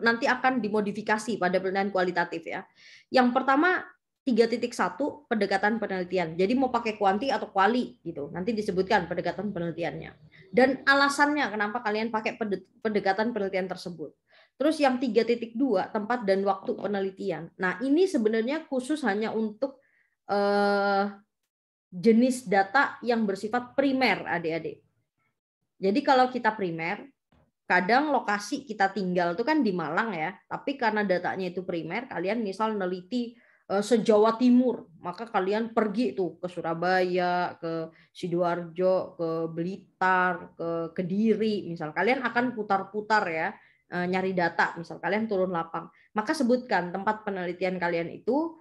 nanti akan dimodifikasi pada penelitian kualitatif ya. Yang pertama 3.1 pendekatan penelitian. Jadi mau pakai kuanti atau kuali gitu. Nanti disebutkan pendekatan penelitiannya. Dan alasannya kenapa kalian pakai pendekatan penelitian tersebut. Terus yang 3.2 tempat dan waktu penelitian. Nah, ini sebenarnya khusus hanya untuk jenis data yang bersifat primer, adik-adik. Jadi kalau kita primer, kadang lokasi kita tinggal itu kan di Malang ya, tapi karena datanya itu primer, kalian misal neliti se-Jawa Timur, maka kalian pergi tuh ke Surabaya, ke Sidoarjo, ke Blitar, ke Kediri, misal kalian akan putar-putar ya, nyari data, misal kalian turun lapang, maka sebutkan tempat penelitian kalian itu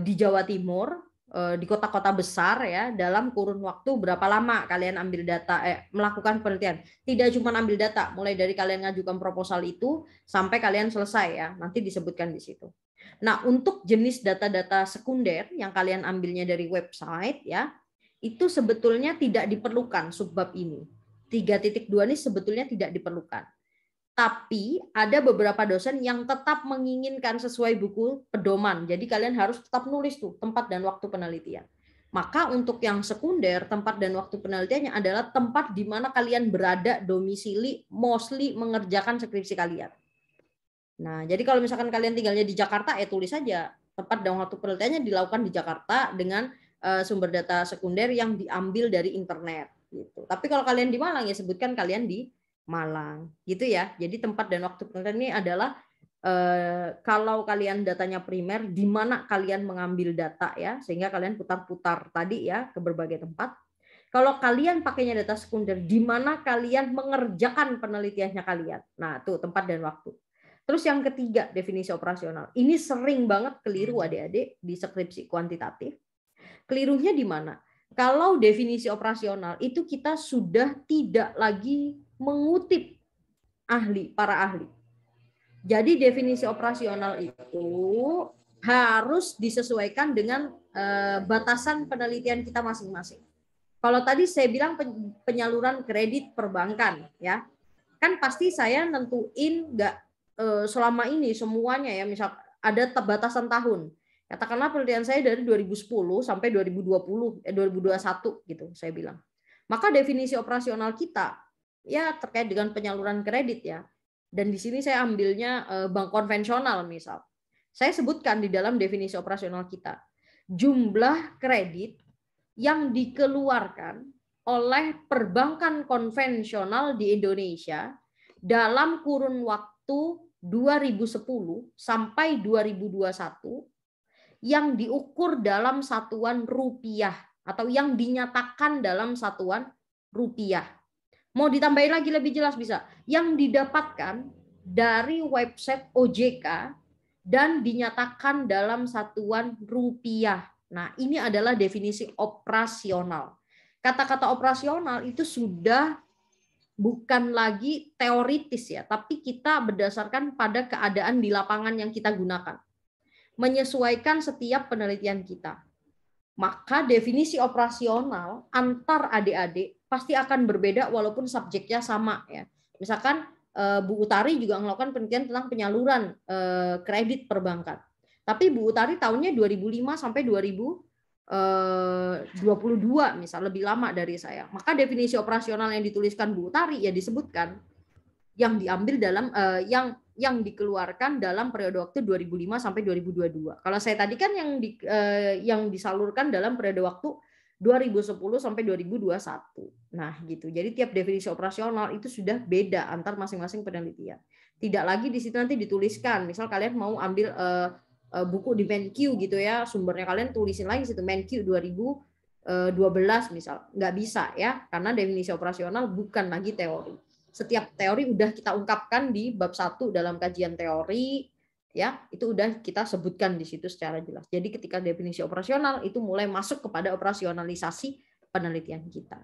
di Jawa Timur, di kota-kota besar ya, dalam kurun waktu berapa lama kalian ambil data, melakukan penelitian. Tidak cuma ambil data, mulai dari kalian ngajukan proposal itu sampai kalian selesai ya, nanti disebutkan di situ. Nah, untuk jenis data-data sekunder yang kalian ambilnya dari website ya, itu sebetulnya tidak diperlukan subbab ini. 3.2 ini sebetulnya tidak diperlukan. Tapi ada beberapa dosen yang tetap menginginkan sesuai buku pedoman. Jadi kalian harus tetap nulis tuh tempat dan waktu penelitian. Maka untuk yang sekunder, tempat dan waktu penelitiannya adalah tempat di mana kalian berada, domisili, mostly mengerjakan skripsi kalian. Nah, jadi kalau misalkan kalian tinggalnya di Jakarta, tulis saja tempat dan waktu penelitiannya dilakukan di Jakarta dengan sumber data sekunder yang diambil dari internet. Gitu. Tapi kalau kalian di Malang ya sebutkan kalian di Malang, gitu ya. Jadi tempat dan waktu penelitian ini adalah kalau kalian datanya primer, di mana kalian mengambil data ya, sehingga kalian putar-putar tadi ya ke berbagai tempat. Kalau kalian pakainya data sekunder, di mana kalian mengerjakan penelitiannya kalian. Nah, tuh tempat dan waktu. Terus yang ketiga, definisi operasional. Ini sering banget keliru adik-adik di skripsi kuantitatif. Kelirunya di mana? Kalau definisi operasional itu kita sudah tidak lagi mengutip para ahli. Jadi definisi operasional itu harus disesuaikan dengan batasan penelitian kita masing-masing. Kalau tadi saya bilang penyaluran kredit perbankan, ya, kan pasti saya nentuin nggak selama ini semuanya ya, misal ada batasan tahun. Katakanlah penelitian saya dari 2010 sampai 2021 gitu, saya bilang. Maka definisi operasional kita ya terkait dengan penyaluran kredit ya. Dan di sini saya ambilnya bank konvensional misal. Saya sebutkan di dalam definisi operasional kita jumlah kredit yang dikeluarkan oleh perbankan konvensional di Indonesia dalam kurun waktu 2010 sampai 2021 yang diukur dalam satuan rupiah atau yang dinyatakan dalam satuan rupiah. Mau ditambahin lagi lebih jelas bisa. Yang didapatkan dari website OJK dan dinyatakan dalam satuan rupiah. Nah, ini adalah definisi operasional. Kata-kata operasional itu sudah bukan lagi teoritis ya, tapi kita berdasarkan pada keadaan di lapangan yang kita gunakan. Menyesuaikan setiap penelitian kita. Maka definisi operasional antar adik-adik pasti akan berbeda walaupun subjeknya sama ya. Misalkan Bu Utari juga melakukan penelitian tentang penyaluran kredit perbankan. Tapi Bu Utari tahunnya 2005 sampai 2022 misal, lebih lama dari saya. Maka definisi operasional yang dituliskan Bu Utari ya disebutkan yang diambil dalam yang dikeluarkan dalam periode waktu 2005 sampai 2022. Kalau saya tadi kan yang disalurkan dalam periode waktu 2010 sampai 2021. Nah, gitu. Jadi tiap definisi operasional itu sudah beda antar masing-masing penelitian. Tidak lagi di situ nanti dituliskan. Misal kalian mau ambil buku di MenQ gitu ya, sumbernya kalian tulisin lagi situ MenQ 2012 misal. Nggak bisa ya, karena definisi operasional bukan lagi teori. Setiap teori udah kita ungkapkan di bab 1 dalam kajian teori, ya itu udah kita sebutkan di situ secara jelas. Jadi ketika definisi operasional itu mulai masuk kepada operasionalisasi penelitian kita.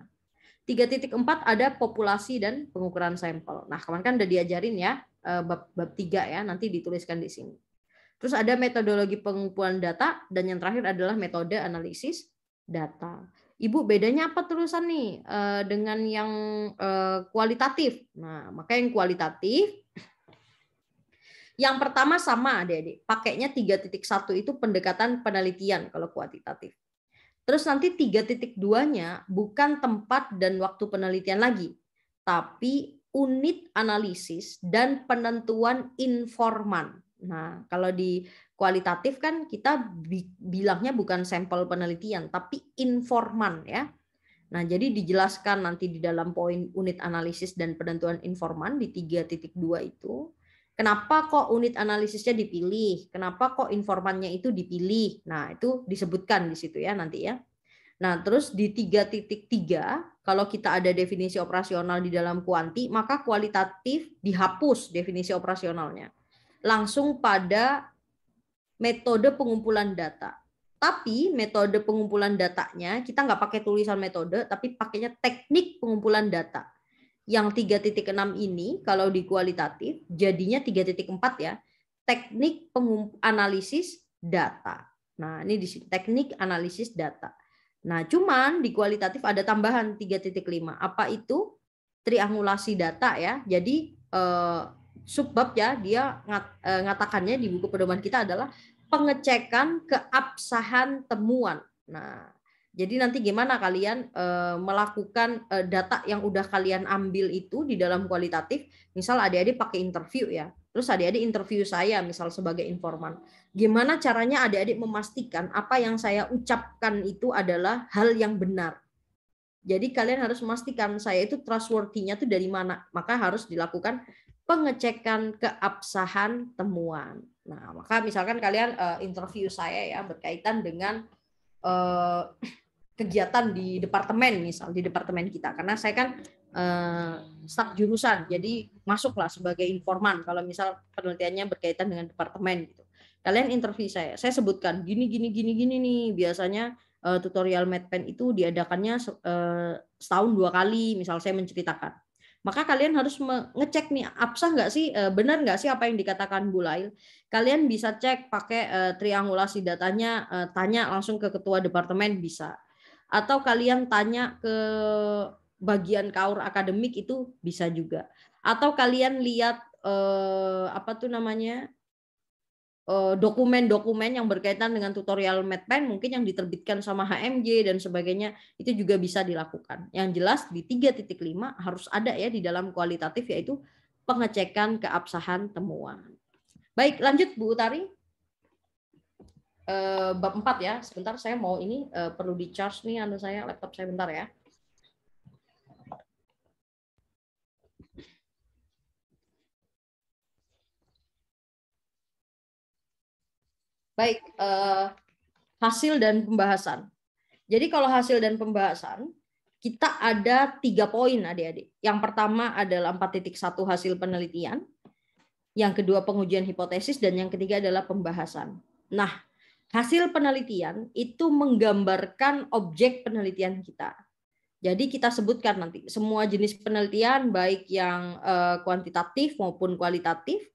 3.4 ada populasi dan pengukuran sampel. Nah, kemarin kan udah diajarin ya bab 3 ya, nanti dituliskan di sini. Terus ada metodologi pengumpulan data dan yang terakhir adalah metode analisis data. Ibu, bedanya apa terusan nih dengan yang kualitatif? Nah, maka yang kualitatif yang pertama sama adik-adik, pakainya 3.1 itu pendekatan penelitian kalau kuantitatif. Terus nanti 3.2-nya bukan tempat dan waktu penelitian lagi, tapi unit analisis dan penentuan informan. Nah, kalau di kualitatif kan kita bilangnya bukan sampel penelitian, tapi informan ya. Nah, jadi dijelaskan nanti di dalam poin unit analisis dan penentuan informan di 3.2 itu. Kenapa kok unit analisisnya dipilih? Kenapa kok informannya itu dipilih? Nah, itu disebutkan di situ ya nanti ya. Nah, terus di 3.3, kalau kita ada definisi operasional di dalam kuanti, maka kualitatif dihapus definisi operasionalnya. Langsung pada metode pengumpulan data. Tapi metode pengumpulan datanya, kita nggak pakai tulisan metode, tapi pakainya teknik pengumpulan data. Yang 3.6 ini, kalau di kualitatif, jadinya 3.4 ya, teknik analisis data. Nah, ini di sini, teknik analisis data. Nah, cuman di kualitatif ada tambahan 3.5. Apa itu? Triangulasi data ya. Jadi subbab ya, dia ngatakannya di buku pedoman kita adalah pengecekan keabsahan temuan. Nah, jadi nanti gimana kalian melakukan data yang udah kalian ambil itu di dalam kualitatif. Misal adik-adik pakai interview ya. Terus adik-adik interview saya misal sebagai informan. Gimana caranya adik-adik memastikan apa yang saya ucapkan itu adalah hal yang benar. Jadi kalian harus memastikan saya itu trustworthy-nya itu dari mana. Maka harus dilakukan pengecekan keabsahan temuan. Nah, maka misalkan kalian interview saya ya berkaitan dengan kegiatan di departemen, misal di departemen kita, karena saya kan staf jurusan, jadi masuklah sebagai informan kalau misal penelitiannya berkaitan dengan departemen gitu. Kalian interview saya sebutkan gini nih, biasanya tutorial MedPen itu diadakannya setahun 2 kali, misal saya menceritakan. Maka kalian harus mengecek nih, absah nggak sih, benar nggak sih apa yang dikatakan Bu Lail. Kalian bisa cek pakai triangulasi datanya, tanya langsung ke ketua departemen bisa. Atau kalian tanya ke bagian kaur akademik itu bisa juga. Atau kalian lihat dokumen-dokumen yang berkaitan dengan tutorial MedPen mungkin yang diterbitkan sama HMJ dan sebagainya, itu juga bisa dilakukan. Yang jelas di 3.5 harus ada ya di dalam kualitatif, yaitu pengecekan keabsahan temuan. Baik, lanjut Bu Utari. Bab 4 ya. Sebentar saya mau ini perlu di-charge nih laptop saya bentar ya. Baik, hasil dan pembahasan. Jadi kalau hasil dan pembahasan, kita ada 3 poin adik-adik. Yang pertama adalah 4.1 hasil penelitian. Yang kedua pengujian hipotesis, dan yang ketiga adalah pembahasan. Nah, hasil penelitian itu menggambarkan objek penelitian kita. Jadi kita sebutkan nanti semua jenis penelitian, baik yang kuantitatif maupun kualitatif,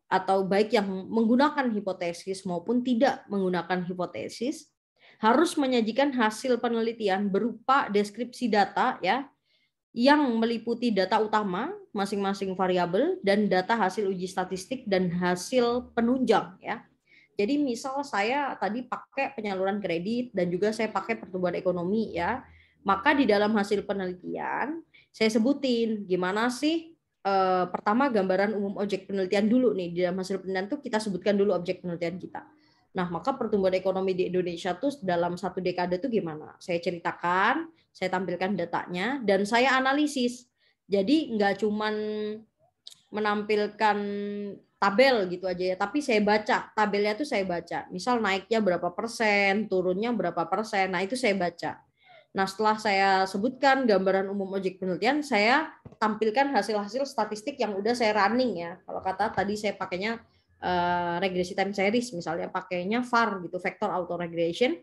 atau baik yang menggunakan hipotesis maupun tidak menggunakan hipotesis, harus menyajikan hasil penelitian berupa deskripsi data ya, yang meliputi data utama masing-masing variabel dan data hasil uji statistik dan hasil penunjang ya. Jadi misal saya tadi pakai penyaluran kredit dan juga saya pakai pertumbuhan ekonomi ya, maka di dalam hasil penelitian saya sebutin gimana sih pertama gambaran umum objek penelitian dulu nih. Di dalam hasil penelitian tuh kita sebutkan dulu objek penelitian kita. Nah, maka pertumbuhan ekonomi di Indonesia tuh dalam 1 dekade tuh gimana? Saya ceritakan, saya tampilkan datanya, dan saya analisis. Jadi nggak cuman menampilkan tabel gitu aja ya, tapi saya baca, tabelnya tuh saya baca. Misal naiknya berapa persen, turunnya berapa persen, nah itu saya baca. Nah, setelah saya sebutkan gambaran umum objek penelitian, saya tampilkan hasil-hasil statistik yang udah saya running ya. Kalau kata tadi saya pakainya regresi time series, misalnya pakainya VAR gitu, vector auto regression,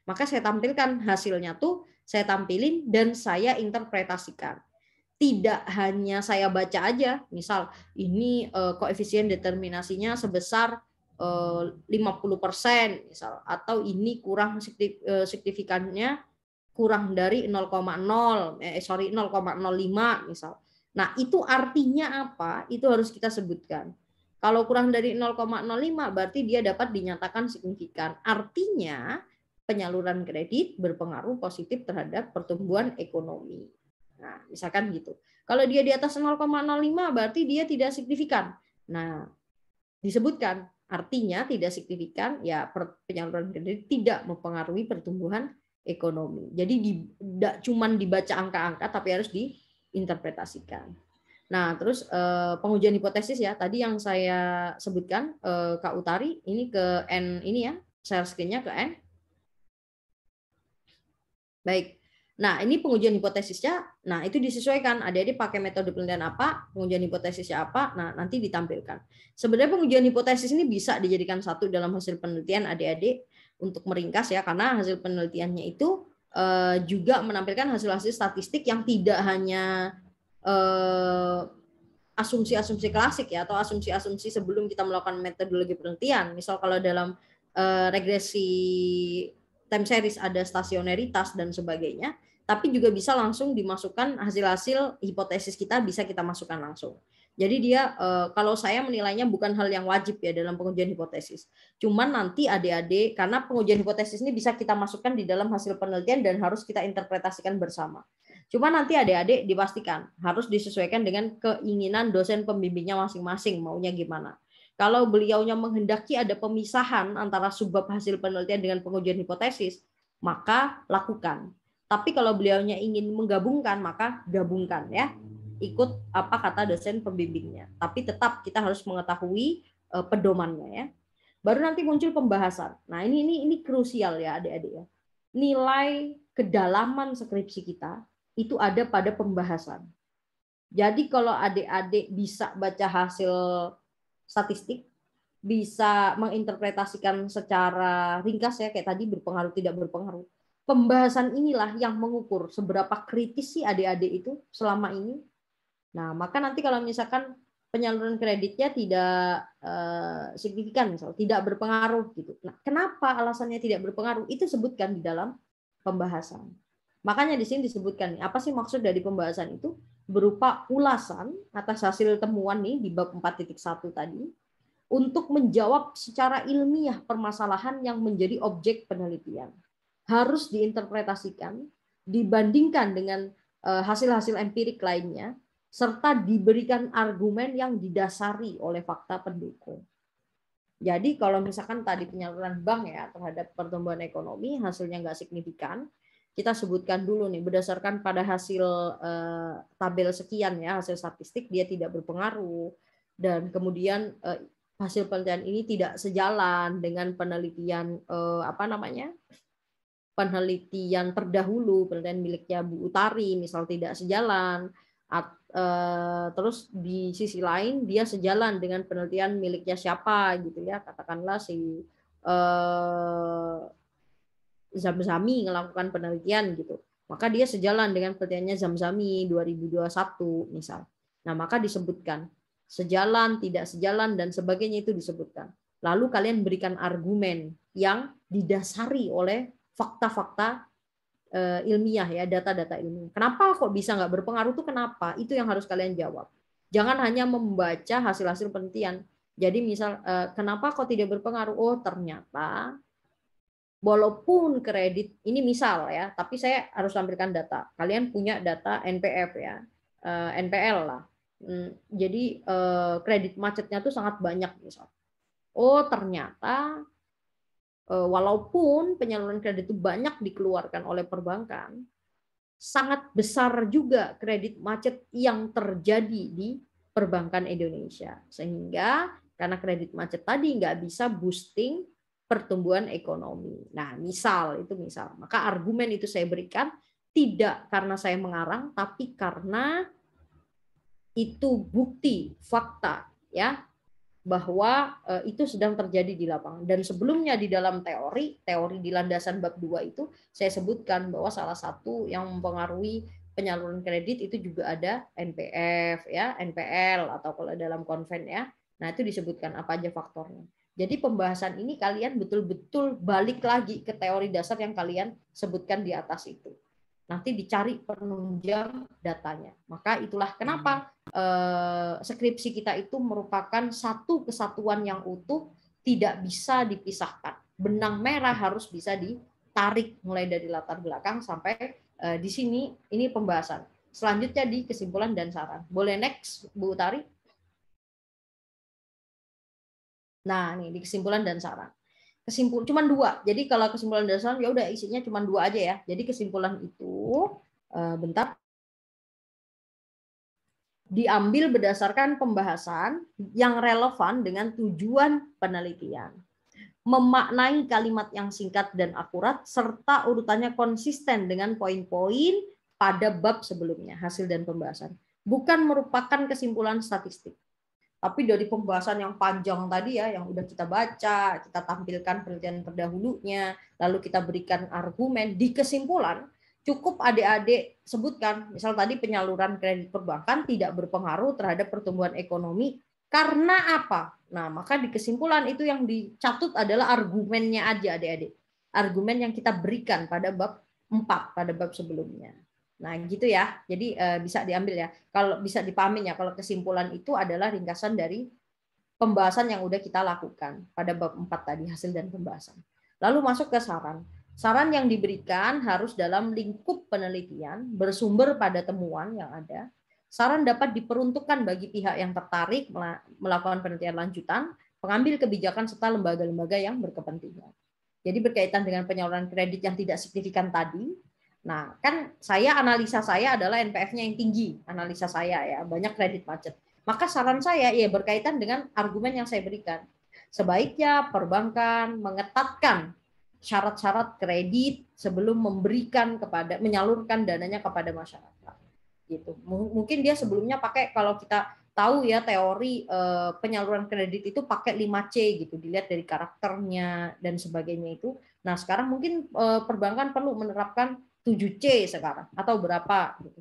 maka saya tampilkan hasilnya tuh, saya tampilin dan saya interpretasikan. Tidak hanya saya baca aja, misal ini koefisien determinasinya sebesar 50% misal, atau ini kurang signifikannya kurang dari 0,05 misal. Nah, itu artinya apa? Itu harus kita sebutkan. Kalau kurang dari 0,05 berarti dia dapat dinyatakan signifikan. Artinya penyaluran kredit berpengaruh positif terhadap pertumbuhan ekonomi. Nah, misalkan gitu. Kalau dia di atas 0,05 berarti dia tidak signifikan. Nah, disebutkan artinya tidak signifikan ya penyaluran kredit tidak mempengaruhi pertumbuhan ekonomi. Jadi tidak cuma dibaca angka-angka tapi harus diinterpretasikan. Nah, terus pengujian hipotesis ya, tadi yang saya sebutkan Kak Utari, ini ke N ini ya, share screen-nya ke N. Baik. Nah, ini pengujian hipotesisnya. Nah, itu disesuaikan. Adik-adik pakai metode penelitian apa, pengujian hipotesisnya apa, nah nanti ditampilkan. Sebenarnya pengujian hipotesis ini bisa dijadikan satu dalam hasil penelitian adik-adik untuk meringkas ya, karena hasil penelitiannya itu juga menampilkan hasil-hasil statistik yang tidak hanya asumsi-asumsi klasik ya, atau asumsi-asumsi sebelum kita melakukan metodologi penelitian. Misal kalau dalam regresi time series ada stasioneritas dan sebagainya, tapi juga bisa langsung dimasukkan hasil-hasil hipotesis kita, bisa kita masukkan langsung. Jadi dia kalau saya menilainya bukan hal yang wajib ya dalam pengujian hipotesis. Cuman nanti adik-adik, karena pengujian hipotesis ini bisa kita masukkan di dalam hasil penelitian dan harus kita interpretasikan bersama. Cuma nanti adik-adik dipastikan harus disesuaikan dengan keinginan dosen pembimbingnya masing-masing, maunya gimana. Kalau beliaunya menghendaki ada pemisahan antara subbab hasil penelitian dengan pengujian hipotesis, maka lakukan. Tapi kalau beliaunya ingin menggabungkan, maka gabungkan ya. Ikut apa kata dosen pembimbingnya. Tapi tetap kita harus mengetahui pedomannya ya. Baru nanti muncul pembahasan. Nah, ini krusial ya adik-adik ya. Nilai kedalaman skripsi kita itu ada pada pembahasan. Jadi kalau adik-adik bisa baca hasil statistik, bisa menginterpretasikan secara ringkas ya, kayak tadi berpengaruh tidak berpengaruh. Pembahasan inilah yang mengukur seberapa kritis sih adik-adik itu selama ini. Nah, maka nanti kalau misalkan penyaluran kreditnya tidak signifikan, misal tidak berpengaruh gitu. Nah, kenapa alasannya tidak berpengaruh? Itu sebutkan di dalam pembahasan. Makanya di sini disebutkan apa sih maksud dari pembahasan itu? Berupa ulasan atas hasil temuan nih di bab 4.1 tadi untuk menjawab secara ilmiah permasalahan yang menjadi objek penelitian. Harus diinterpretasikan, dibandingkan dengan hasil-hasil empirik lainnya, serta diberikan argumen yang didasari oleh fakta pendukung. Jadi kalau misalkan tadi penyaluran bank ya terhadap pertumbuhan ekonomi hasilnya nggak signifikan, kita sebutkan dulu nih berdasarkan pada hasil tabel sekian ya, hasil statistik dia tidak berpengaruh, dan kemudian hasil penelitian ini tidak sejalan dengan penelitian penelitian terdahulu, penelitian miliknya Bu Utari misal tidak sejalan. Terus di sisi lain dia sejalan dengan penelitian miliknya siapa gitu ya, katakanlah si Zamzami melakukan penelitian gitu, maka dia sejalan dengan penelitiannya Zamzami 2021 misal. Nah, maka disebutkan sejalan, tidak sejalan dan sebagainya, itu disebutkan. Lalu kalian berikan argumen yang didasari oleh fakta-fakta ilmiah ya, data-data ilmiah. Kenapa kok bisa nggak berpengaruh tuh kenapa? Itu yang harus kalian jawab. Jangan hanya membaca hasil-hasil penelitian. Jadi misal kenapa kok tidak berpengaruh? Oh, ternyata walaupun kredit ini misal ya, tapi saya harus tampilkan data. Kalian punya data NPF ya, NPL lah. Jadi kredit macetnya tuh sangat banyak misal. Oh, ternyata walaupun penyaluran kredit itu banyak dikeluarkan oleh perbankan, sangat besar juga kredit macet yang terjadi di perbankan Indonesia. Sehingga karena kredit macet tadi nggak bisa boosting pertumbuhan ekonomi. Nah, misal itu misal. Maka argumen itu saya berikan tidak karena saya mengarang, tapi karena itu bukti, fakta ya, bahwa itu sedang terjadi di lapangan. Dan sebelumnya di dalam teori di landasan bab 2 itu saya sebutkan bahwa salah satu yang mempengaruhi penyaluran kredit itu juga ada NPF ya, NPL atau kalau dalam konven ya. Nah, itu disebutkan apa aja faktornya. Jadi pembahasan ini kalian betul-betul balik lagi ke teori dasar yang kalian sebutkan di atas itu. Nanti dicari penunjang datanya. Maka itulah kenapa skripsi kita itu merupakan satu kesatuan yang utuh, tidak bisa dipisahkan. Benang merah harus bisa ditarik mulai dari latar belakang sampai di sini ini pembahasan. selanjutnya di kesimpulan dan saran. Boleh next, Bu Utari? Nah, nih di kesimpulan dan saran. Cuma 2. Jadi kalau kesimpulan dan saran ya udah isinya cuma 2 aja ya. Jadi kesimpulan itu bentar, diambil berdasarkan pembahasan yang relevan dengan tujuan penelitian, memaknai kalimat yang singkat dan akurat, serta urutannya konsisten dengan poin-poin pada bab sebelumnya, hasil dan pembahasan. Bukan merupakan kesimpulan statistik. Tapi dari pembahasan yang panjang tadi ya, yang udah kita baca, kita tampilkan penelitian terdahulunya, lalu kita berikan argumen, di kesimpulan, cukup adik-adik sebutkan, misal tadi penyaluran kredit perbankan tidak berpengaruh terhadap pertumbuhan ekonomi, karena apa? Nah, maka di kesimpulan itu yang dicatut adalah argumennya aja adik-adik. Argumen yang kita berikan pada bab 4, pada bab sebelumnya. Nah, gitu ya. Jadi bisa diambil ya. Kalau bisa dipahami ya, kalau kesimpulan itu adalah ringkasan dari pembahasan yang udah kita lakukan pada bab 4 tadi, hasil dan pembahasan. Lalu masuk ke saran. Saran yang diberikan harus dalam lingkup penelitian, bersumber pada temuan yang ada. Saran dapat diperuntukkan bagi pihak yang tertarik melakukan penelitian lanjutan, pengambil kebijakan, serta lembaga-lembaga yang berkepentingan. Jadi berkaitan dengan penyaluran kredit yang tidak signifikan tadi, nah kan analisa saya adalah NPF-nya yang tinggi, analisa saya ya, banyak kredit macet. Maka saran saya ya berkaitan dengan argumen yang saya berikan. Sebaiknya perbankan mengetatkan syarat-syarat kredit sebelum menyalurkan dananya kepada masyarakat. Gitu. Mungkin dia sebelumnya pakai, kalau kita tahu ya teori penyaluran kredit itu pakai 5C gitu, dilihat dari karakternya dan sebagainya itu. Nah, sekarang mungkin perbankan perlu menerapkan 7C sekarang atau berapa gitu.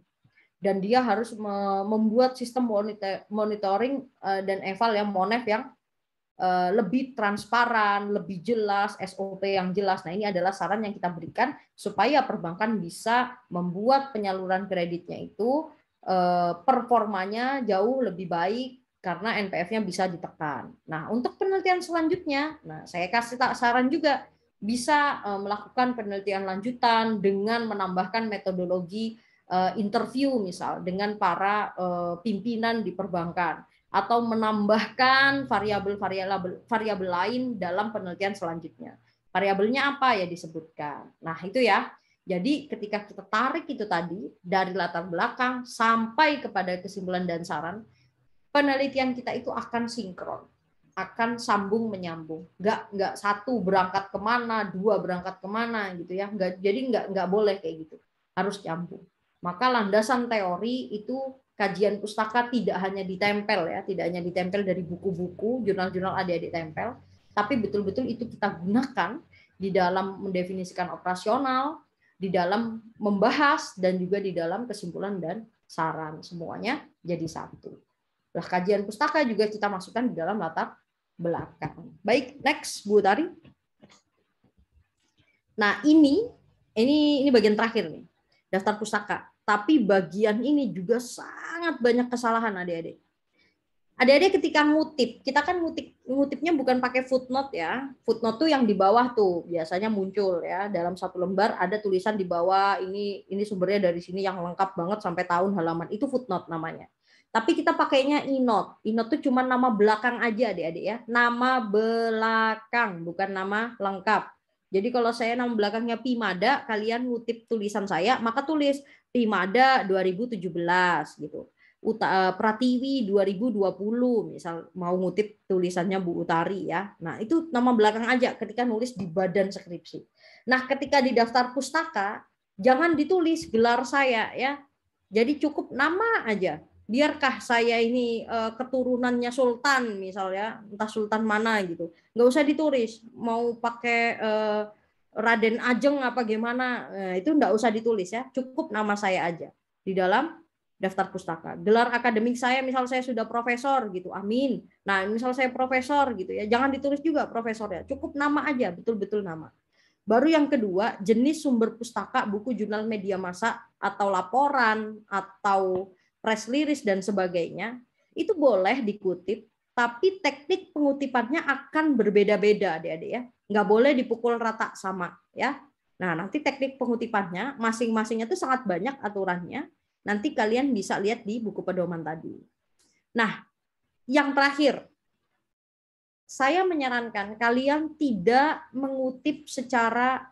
Dan dia harus membuat sistem monitoring dan eval yang MONEF yang lebih transparan, lebih jelas, SOP yang jelas. Nah, ini adalah saran yang kita berikan supaya perbankan bisa membuat penyaluran kreditnya itu performanya jauh lebih baik karena NPF-nya bisa ditekan. Nah, untuk penelitian selanjutnya, nah saya kasih saran juga bisa melakukan penelitian lanjutan dengan menambahkan metodologi interview misal dengan para pimpinan di perbankan, atau menambahkan variabel lain dalam penelitian selanjutnya. Variabelnya apa ya disebutkan. Nah, itu ya. Jadi ketika kita tarik itu tadi dari latar belakang sampai kepada kesimpulan dan saran, penelitian kita itu akan sinkron, akan sambung menyambung. Nggak satu berangkat kemana, dua berangkat kemana gitu ya. Jadi nggak boleh kayak gitu. Harus nyambung. Maka landasan teori itu kajian pustaka tidak hanya ditempel ya, tidak hanya ditempel dari buku-buku, jurnal-jurnal adik-adik tempel, tapi betul-betul itu kita gunakan di dalam mendefinisikan operasional, di dalam membahas, dan juga di dalam kesimpulan dan saran. Semuanya jadi satu. Nah, kajian pustaka juga kita masukkan di dalam latar belakang. Baik, next Bu Tari. Nah, ini bagian terakhir nih, daftar pustaka. Tapi bagian ini juga sangat banyak kesalahan adik-adik. Adik-adik ketika ngutip, kita kan ngutipnya bukan pakai footnote ya. Footnote tuh yang di bawah tuh biasanya muncul ya, dalam satu lembar ada tulisan di bawah, ini sumbernya dari sini yang lengkap banget sampai tahun halaman. Itu footnote namanya. Tapi kita pakainya e-note. E-note tuh cuma nama belakang aja adik-adik ya. Nama belakang, bukan nama lengkap. Jadi kalau saya nama belakangnya Pimada, kalian ngutip tulisan saya, maka tulis Pimada 2017 gitu. Pratiwi 2020 misal mau ngutip tulisannya Bu Utari ya. Nah, itu nama belakang aja ketika nulis di badan skripsi. Nah, ketika di daftar pustaka jangan ditulis gelar saya ya. Jadi cukup nama aja. Biarkah saya ini keturunannya sultan misal ya, entah sultan mana gitu. Nggak usah ditulis. Mau pakai Raden Ajeng apa gimana, itu nggak usah ditulis ya. Cukup nama saya aja di dalam daftar pustaka. Gelar akademik saya, misal saya sudah profesor gitu, amin. Nah, misal saya profesor gitu ya, jangan ditulis juga profesor ya. Cukup nama aja, betul-betul nama. Baru yang kedua, jenis sumber pustaka, buku, jurnal, media massa, atau laporan, atau press release dan sebagainya, itu boleh dikutip, tapi teknik pengutipannya akan berbeda-beda, adik-adik ya. Nggak boleh dipukul rata sama ya. Nah, nanti teknik pengutipannya masing-masingnya itu sangat banyak aturannya. Nanti kalian bisa lihat di buku pedoman tadi. Nah, yang terakhir, saya menyarankan kalian tidak mengutip secara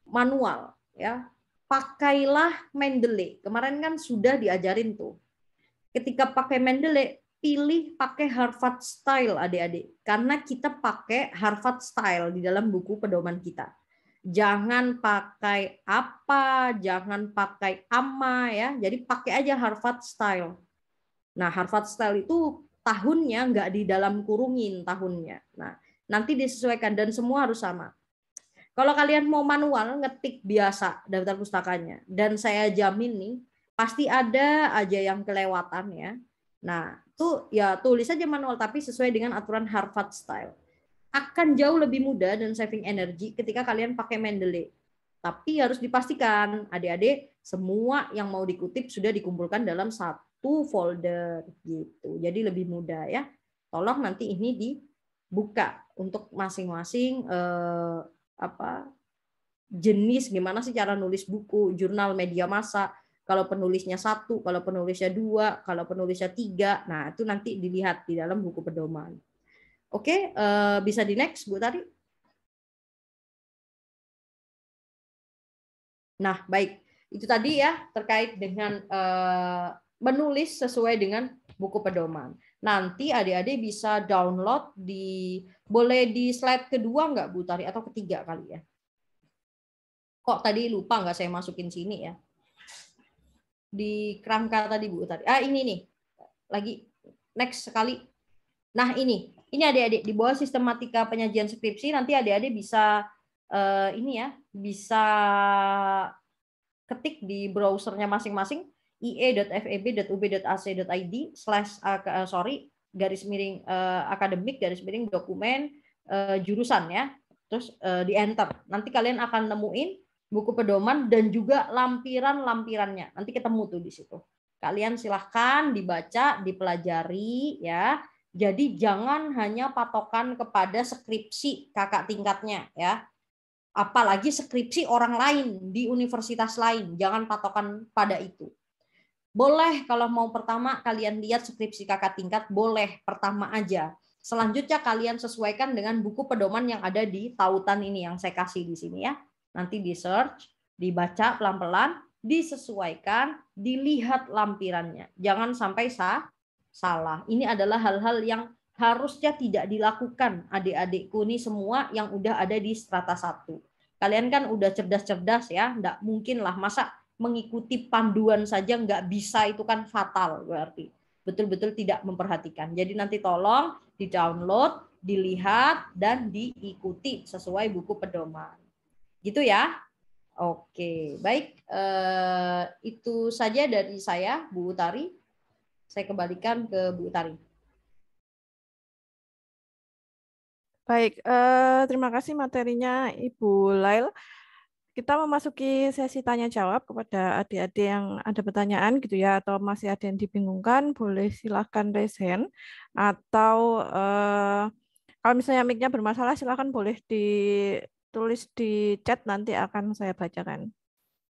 manual, ya. Pakailah Mendeley. Kemarin kan sudah diajarin tuh. Ketika pakai Mendeley, pilih pakai Harvard Style, adik-adik. Karena kita pakai Harvard Style di dalam buku pedoman kita. Jangan pakai apa, jangan pakai ama, ya. Jadi pakai aja Harvard Style. Nah, Harvard Style itu tahunnya nggak di dalam kurungin tahunnya. Nah, nanti disesuaikan dan semua harus sama. Kalau kalian mau manual, ngetik biasa daftar pustakanya. Dan saya jamin nih, pasti ada aja yang kelewatan ya. Nah, itu ya tulis aja manual tapi sesuai dengan aturan Harvard Style. Akan jauh lebih mudah dan saving energi ketika kalian pakai Mendeley. Tapi harus dipastikan adik-adik semua yang mau dikutip sudah dikumpulkan dalam satu folder gitu. Jadi lebih mudah ya. Tolong nanti ini dibuka untuk masing-masing jenis gimana sih cara nulis buku, jurnal media massa. Kalau penulisnya 1, kalau penulisnya 2, kalau penulisnya 3. Nah, itu nanti dilihat di dalam buku pedoman. Oke, bisa di next, Bu Tari. Nah, baik. Itu tadi ya terkait dengan menulis sesuai dengan buku pedoman. Nanti adik-adik bisa download boleh di slide kedua nggak Bu Tari atau ketiga kali ya? Kok tadi lupa nggak saya masukin sini ya? Di kerangka tadi Bu Tari. Ini nih. Lagi next sekali. Nah, ini adik-adik di bawah sistematika penyajian skripsi nanti adik-adik bisa ini ya, bisa ketik di browsernya masing-masing ie.feb.ub.ac.id/akademik/dokumen jurusan ya. Terus di enter. Nanti kalian akan nemuin buku pedoman dan juga lampiran-lampirannya. Nanti ketemu tuh di situ. Kalian silahkan dibaca, dipelajari ya. Jadi jangan hanya patokan kepada skripsi kakak tingkatnya ya. Apalagi skripsi orang lain di universitas lain, jangan patokan pada itu. Boleh kalau mau pertama kalian lihat skripsi kakak tingkat, boleh pertama aja. Selanjutnya kalian sesuaikan dengan buku pedoman yang ada di tautan ini yang saya kasih di sini ya. Nanti di search, dibaca pelan-pelan, disesuaikan, dilihat lampirannya. Jangan sampai salah. Ini adalah hal-hal yang harusnya tidak dilakukan adik-adikku nih semua yang udah ada di strata 1. Kalian kan udah cerdas-cerdas ya, enggak mungkin lah masa mengikuti panduan saja nggak bisa, itu kan fatal berarti. Betul-betul tidak memperhatikan. Jadi nanti tolong di-download, dilihat, dan diikuti sesuai buku pedoman. Gitu ya. Oke, baik. Itu saja dari saya, Bu Utari. Saya kembalikan ke Bu Utari. Baik, terima kasih materinya Ibu Lail. Kita memasuki sesi tanya jawab kepada adik-adik yang ada pertanyaan gitu ya, atau masih ada yang dibingungkan, boleh silahkan raise hand, atau kalau misalnya mic-nya bermasalah silahkan boleh ditulis di chat, nanti akan saya bacakan.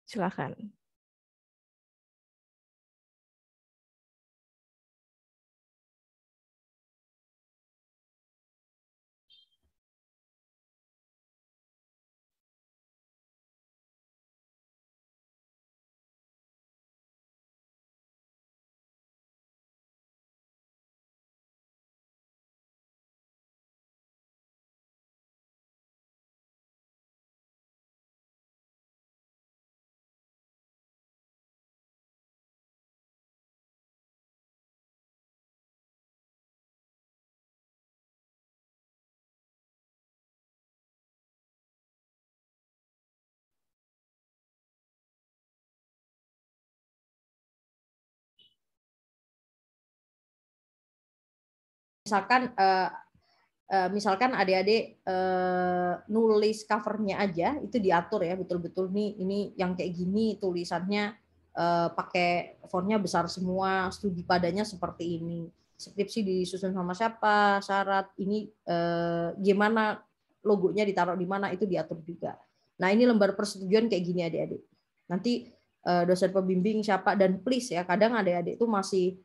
Silahkan. Misalkan adik-adik nulis covernya aja itu diatur ya betul-betul nih ini yang kayak gini tulisannya pakai fontnya besar semua, studi padanya seperti ini, skripsi disusun sama siapa, syarat ini gimana logonya ditaruh di mana, itu diatur juga. Nah ini lembar persetujuan kayak gini adik-adik. Nanti dosen pembimbing siapa, dan please ya, kadang adik-adik itu masih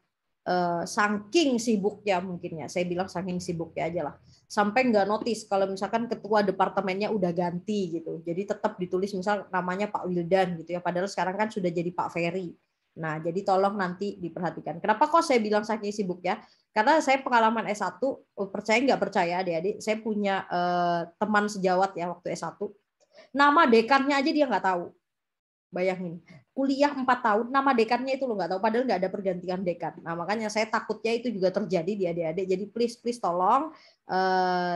saking sibuknya mungkin ya, saya bilang saking sibuknya aja lah, sampai nggak notice kalau misalkan ketua departemennya udah ganti gitu, jadi tetap ditulis misal namanya Pak Wildan gitu ya, padahal sekarang kan sudah jadi Pak Ferry. Nah, jadi tolong nanti diperhatikan. Kenapa kok saya bilang saking sibuk ya? Karena saya pengalaman S1, percaya nggak percaya adik-adik, saya punya teman sejawat ya waktu S1, nama dekannya aja dia nggak tahu. Bayangin, kuliah 4 tahun, nama dekannya itu lo nggak tahu, padahal nggak ada pergantian dekan. Nah, makanya saya takutnya itu juga terjadi di adik-adik. Jadi please tolong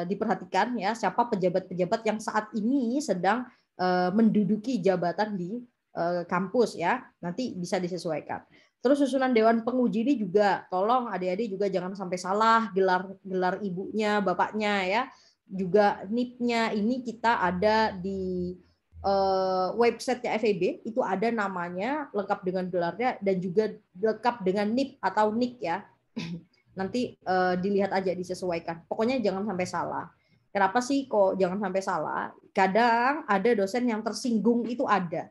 diperhatikan ya, siapa pejabat-pejabat yang saat ini sedang menduduki jabatan di kampus ya, nanti bisa disesuaikan. Terus susunan dewan penguji ini juga tolong adik-adik juga jangan sampai salah gelar ibunya, bapaknya ya. Juga NIP-nya ini kita ada di website-nya FEB, itu ada namanya lengkap dengan gelarnya dan juga lengkap dengan NIP atau NIK ya. Nanti dilihat aja, disesuaikan. Pokoknya jangan sampai salah. Kenapa sih kok jangan sampai salah? Kadang ada dosen yang tersinggung, itu ada.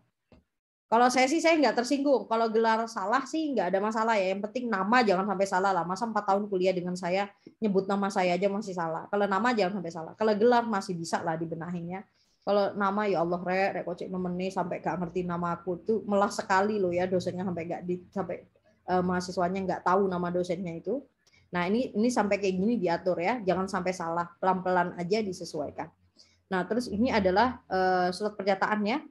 Kalau saya sih saya nggak tersinggung. Kalau gelar salah sih nggak ada masalah ya. Yang penting nama jangan sampai salah lah. Masa 4 tahun kuliah dengan saya nyebut nama saya aja masih salah. Kalau nama jangan sampai salah. Kalau gelar masih bisa lah dibenahinnya. Kalau nama ya Allah rek kocek nemeni sampai gak ngerti nama aku tuh melah sekali loh ya, dosennya sampai nggak sampai mahasiswanya nggak tahu nama dosennya itu. Nah ini sampai kayak gini diatur ya, jangan sampai salah, pelan-pelan aja disesuaikan. Nah terus ini adalah surat pernyataannya,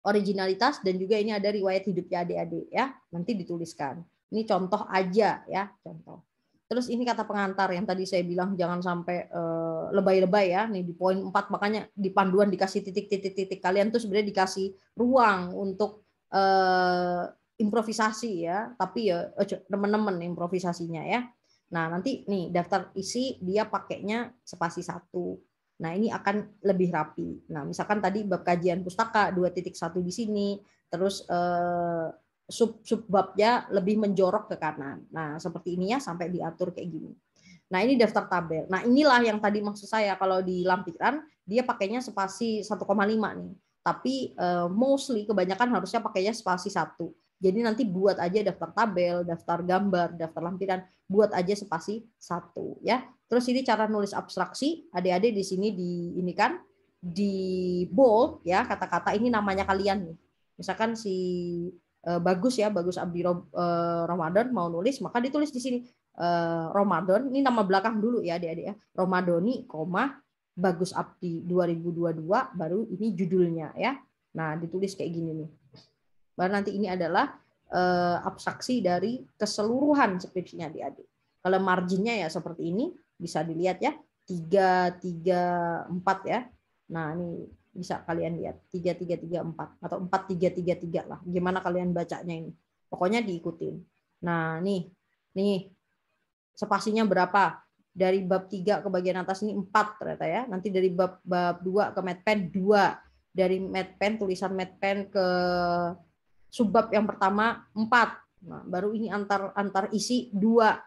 originalitas, dan juga ini ada riwayat hidupnya adik-adik ya, nanti dituliskan. Ini contoh aja ya, contoh. Terus ini kata pengantar yang tadi saya bilang jangan sampai lebay-lebay ya. Nih di poin 4 makanya di panduan dikasih titik-titik. Kalian tuh sebenarnya dikasih ruang untuk improvisasi ya, tapi ya teman-teman improvisasinya ya. Nah, nanti nih daftar isi dia pakainya spasi 1. Nah, ini akan lebih rapi. Nah, misalkan tadi bab kajian pustaka 2.1 di sini, terus subbabnya lebih menjorok ke kanan. Nah, seperti ini ya, sampai diatur kayak gini. Nah, ini daftar tabel. Nah, inilah yang tadi maksud saya, kalau di lampiran dia pakainya spasi 1,5 nih. Tapi mostly kebanyakan harusnya pakainya spasi 1. Jadi nanti buat aja daftar tabel, daftar gambar, daftar lampiran, buat aja spasi 1 ya. Terus ini cara nulis abstraksi, adik-adik di sini ini kan di bold ya, kata-kata ini namanya kalian nih. Misalkan si Bagus ya, Bagus Abdi Ramadan mau nulis, maka ditulis di sini Ramadan, ini nama belakang dulu ya adik-adik ya, Ramadoni, Bagus Abdi 2022, baru ini judulnya ya. Nah ditulis kayak gini nih. Baru nanti ini adalah abstraksi dari keseluruhan skripsinya adik-adik. Kalau marginnya ya seperti ini, bisa dilihat ya, 3, 3, 4 ya. Nah ini bisa kalian lihat 3, 3, 3, 4 atau 4, 3, 3, 3 lah. Gimana kalian bacanya ini? Pokoknya diikutin. Nah nih spasinya berapa? Dari bab 3 ke bagian atas ini 4 ternyata ya. Nanti dari bab 2 ke Medpen 2. Dari Medpen, tulisan Medpen ke subbab yang pertama 4. Nah, baru ini antar isi 2.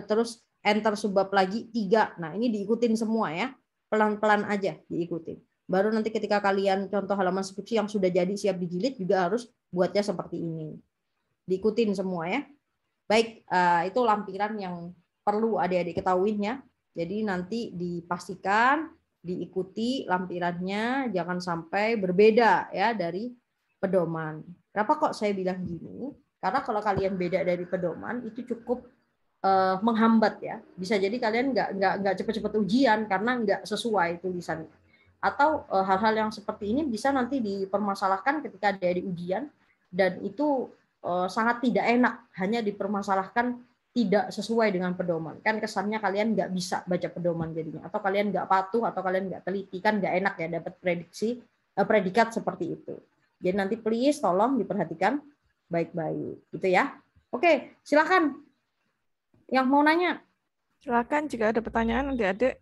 Terus enter subbab lagi 3. Nah, ini diikutin semua ya. Pelan-pelan aja diikutin. Baru nanti ketika kalian contoh halaman skripsi yang sudah jadi siap dijilid juga harus buatnya seperti ini. Diikutin semua ya. Baik, itu lampiran yang perlu adik-adik ketahuinya. Jadi nanti dipastikan diikuti lampirannya, jangan sampai berbeda ya dari pedoman. Kenapa kok saya bilang gini? Karena kalau kalian beda dari pedoman itu cukup menghambat ya. Bisa jadi kalian nggak cepat-cepat ujian karena nggak sesuai tulisannya. Atau hal-hal yang seperti ini bisa nanti dipermasalahkan ketika ada di ujian, dan itu sangat tidak enak, hanya dipermasalahkan tidak sesuai dengan pedoman. Kan kesannya kalian nggak bisa baca pedoman jadinya, atau kalian nggak patuh, atau kalian nggak teliti, kan nggak enak ya dapat predikat seperti itu. Jadi nanti please tolong diperhatikan baik-baik, gitu ya. Oke, silakan yang mau nanya. Silakan jika ada pertanyaan adik-adik.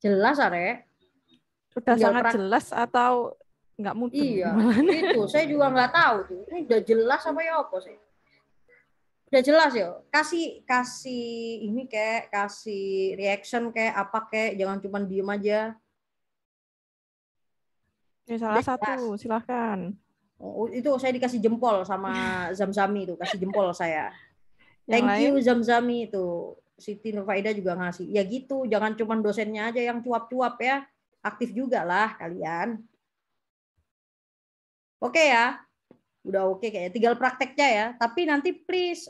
Jelas, Are? Sudah sangat jelas atau nggak mudeng? Iya, itu saya juga nggak tahu tuh. Ini udah jelas apa ya apa sih? Udah jelas ya. Kasih ini kayak kasih reaction kayak apa kayak, jangan cuma diem aja. Ya, Udah salah jelas. satu, silahkan. Oh, itu saya dikasih jempol sama Zamzami itu, kasih jempol saya. Yang Thank lain? you Zamzami itu. Siti Nurfaida juga ngasih. Ya gitu, jangan cuma dosennya aja yang cuap-cuap ya. Aktif juga lah kalian. Oke ya, udah oke kayaknya. Tinggal prakteknya ya. Tapi nanti please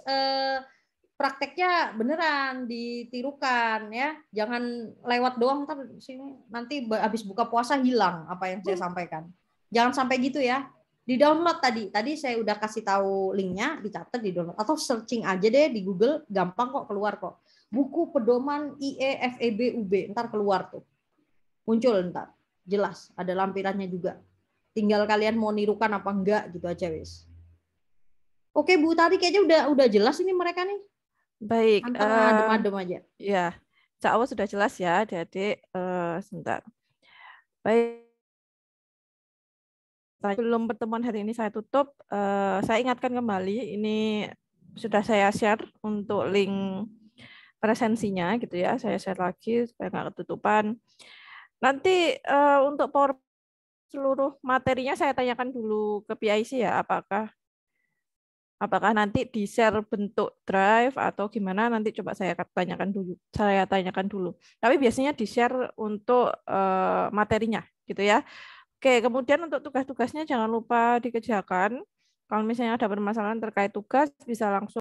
prakteknya beneran ditirukan ya. Jangan lewat doang ntar sini nanti habis buka puasa hilang apa yang saya sampaikan. Jangan sampai gitu ya. Di download tadi. Tadi saya udah kasih tahu linknya, dicatat di download atau searching aja deh di Google, gampang kok keluar kok. Buku pedoman IE FEB UB ntar keluar tuh. Muncul ntar. Jelas ada lampirannya juga. Tinggal kalian mau nirukan apa enggak gitu aja wis. Oke Bu, tadi kayaknya udah jelas ini mereka nih. Baik, Anteng adem-adem aja. ya, Cak Awo sudah jelas ya, adik-adik. Sebentar. Baik, sebelum pertemuan hari ini saya tutup, saya ingatkan kembali, ini sudah saya share untuk link presensinya gitu ya, saya share lagi supaya nggak ketutupan. Nanti untuk power seluruh materinya saya tanyakan dulu ke PIC ya, apakah nanti di share bentuk drive atau gimana, nanti coba saya tanyakan dulu. Tapi biasanya di share untuk materinya gitu ya. Oke, kemudian untuk tugas-tugasnya jangan lupa dikerjakan. Kalau misalnya ada permasalahan terkait tugas bisa langsung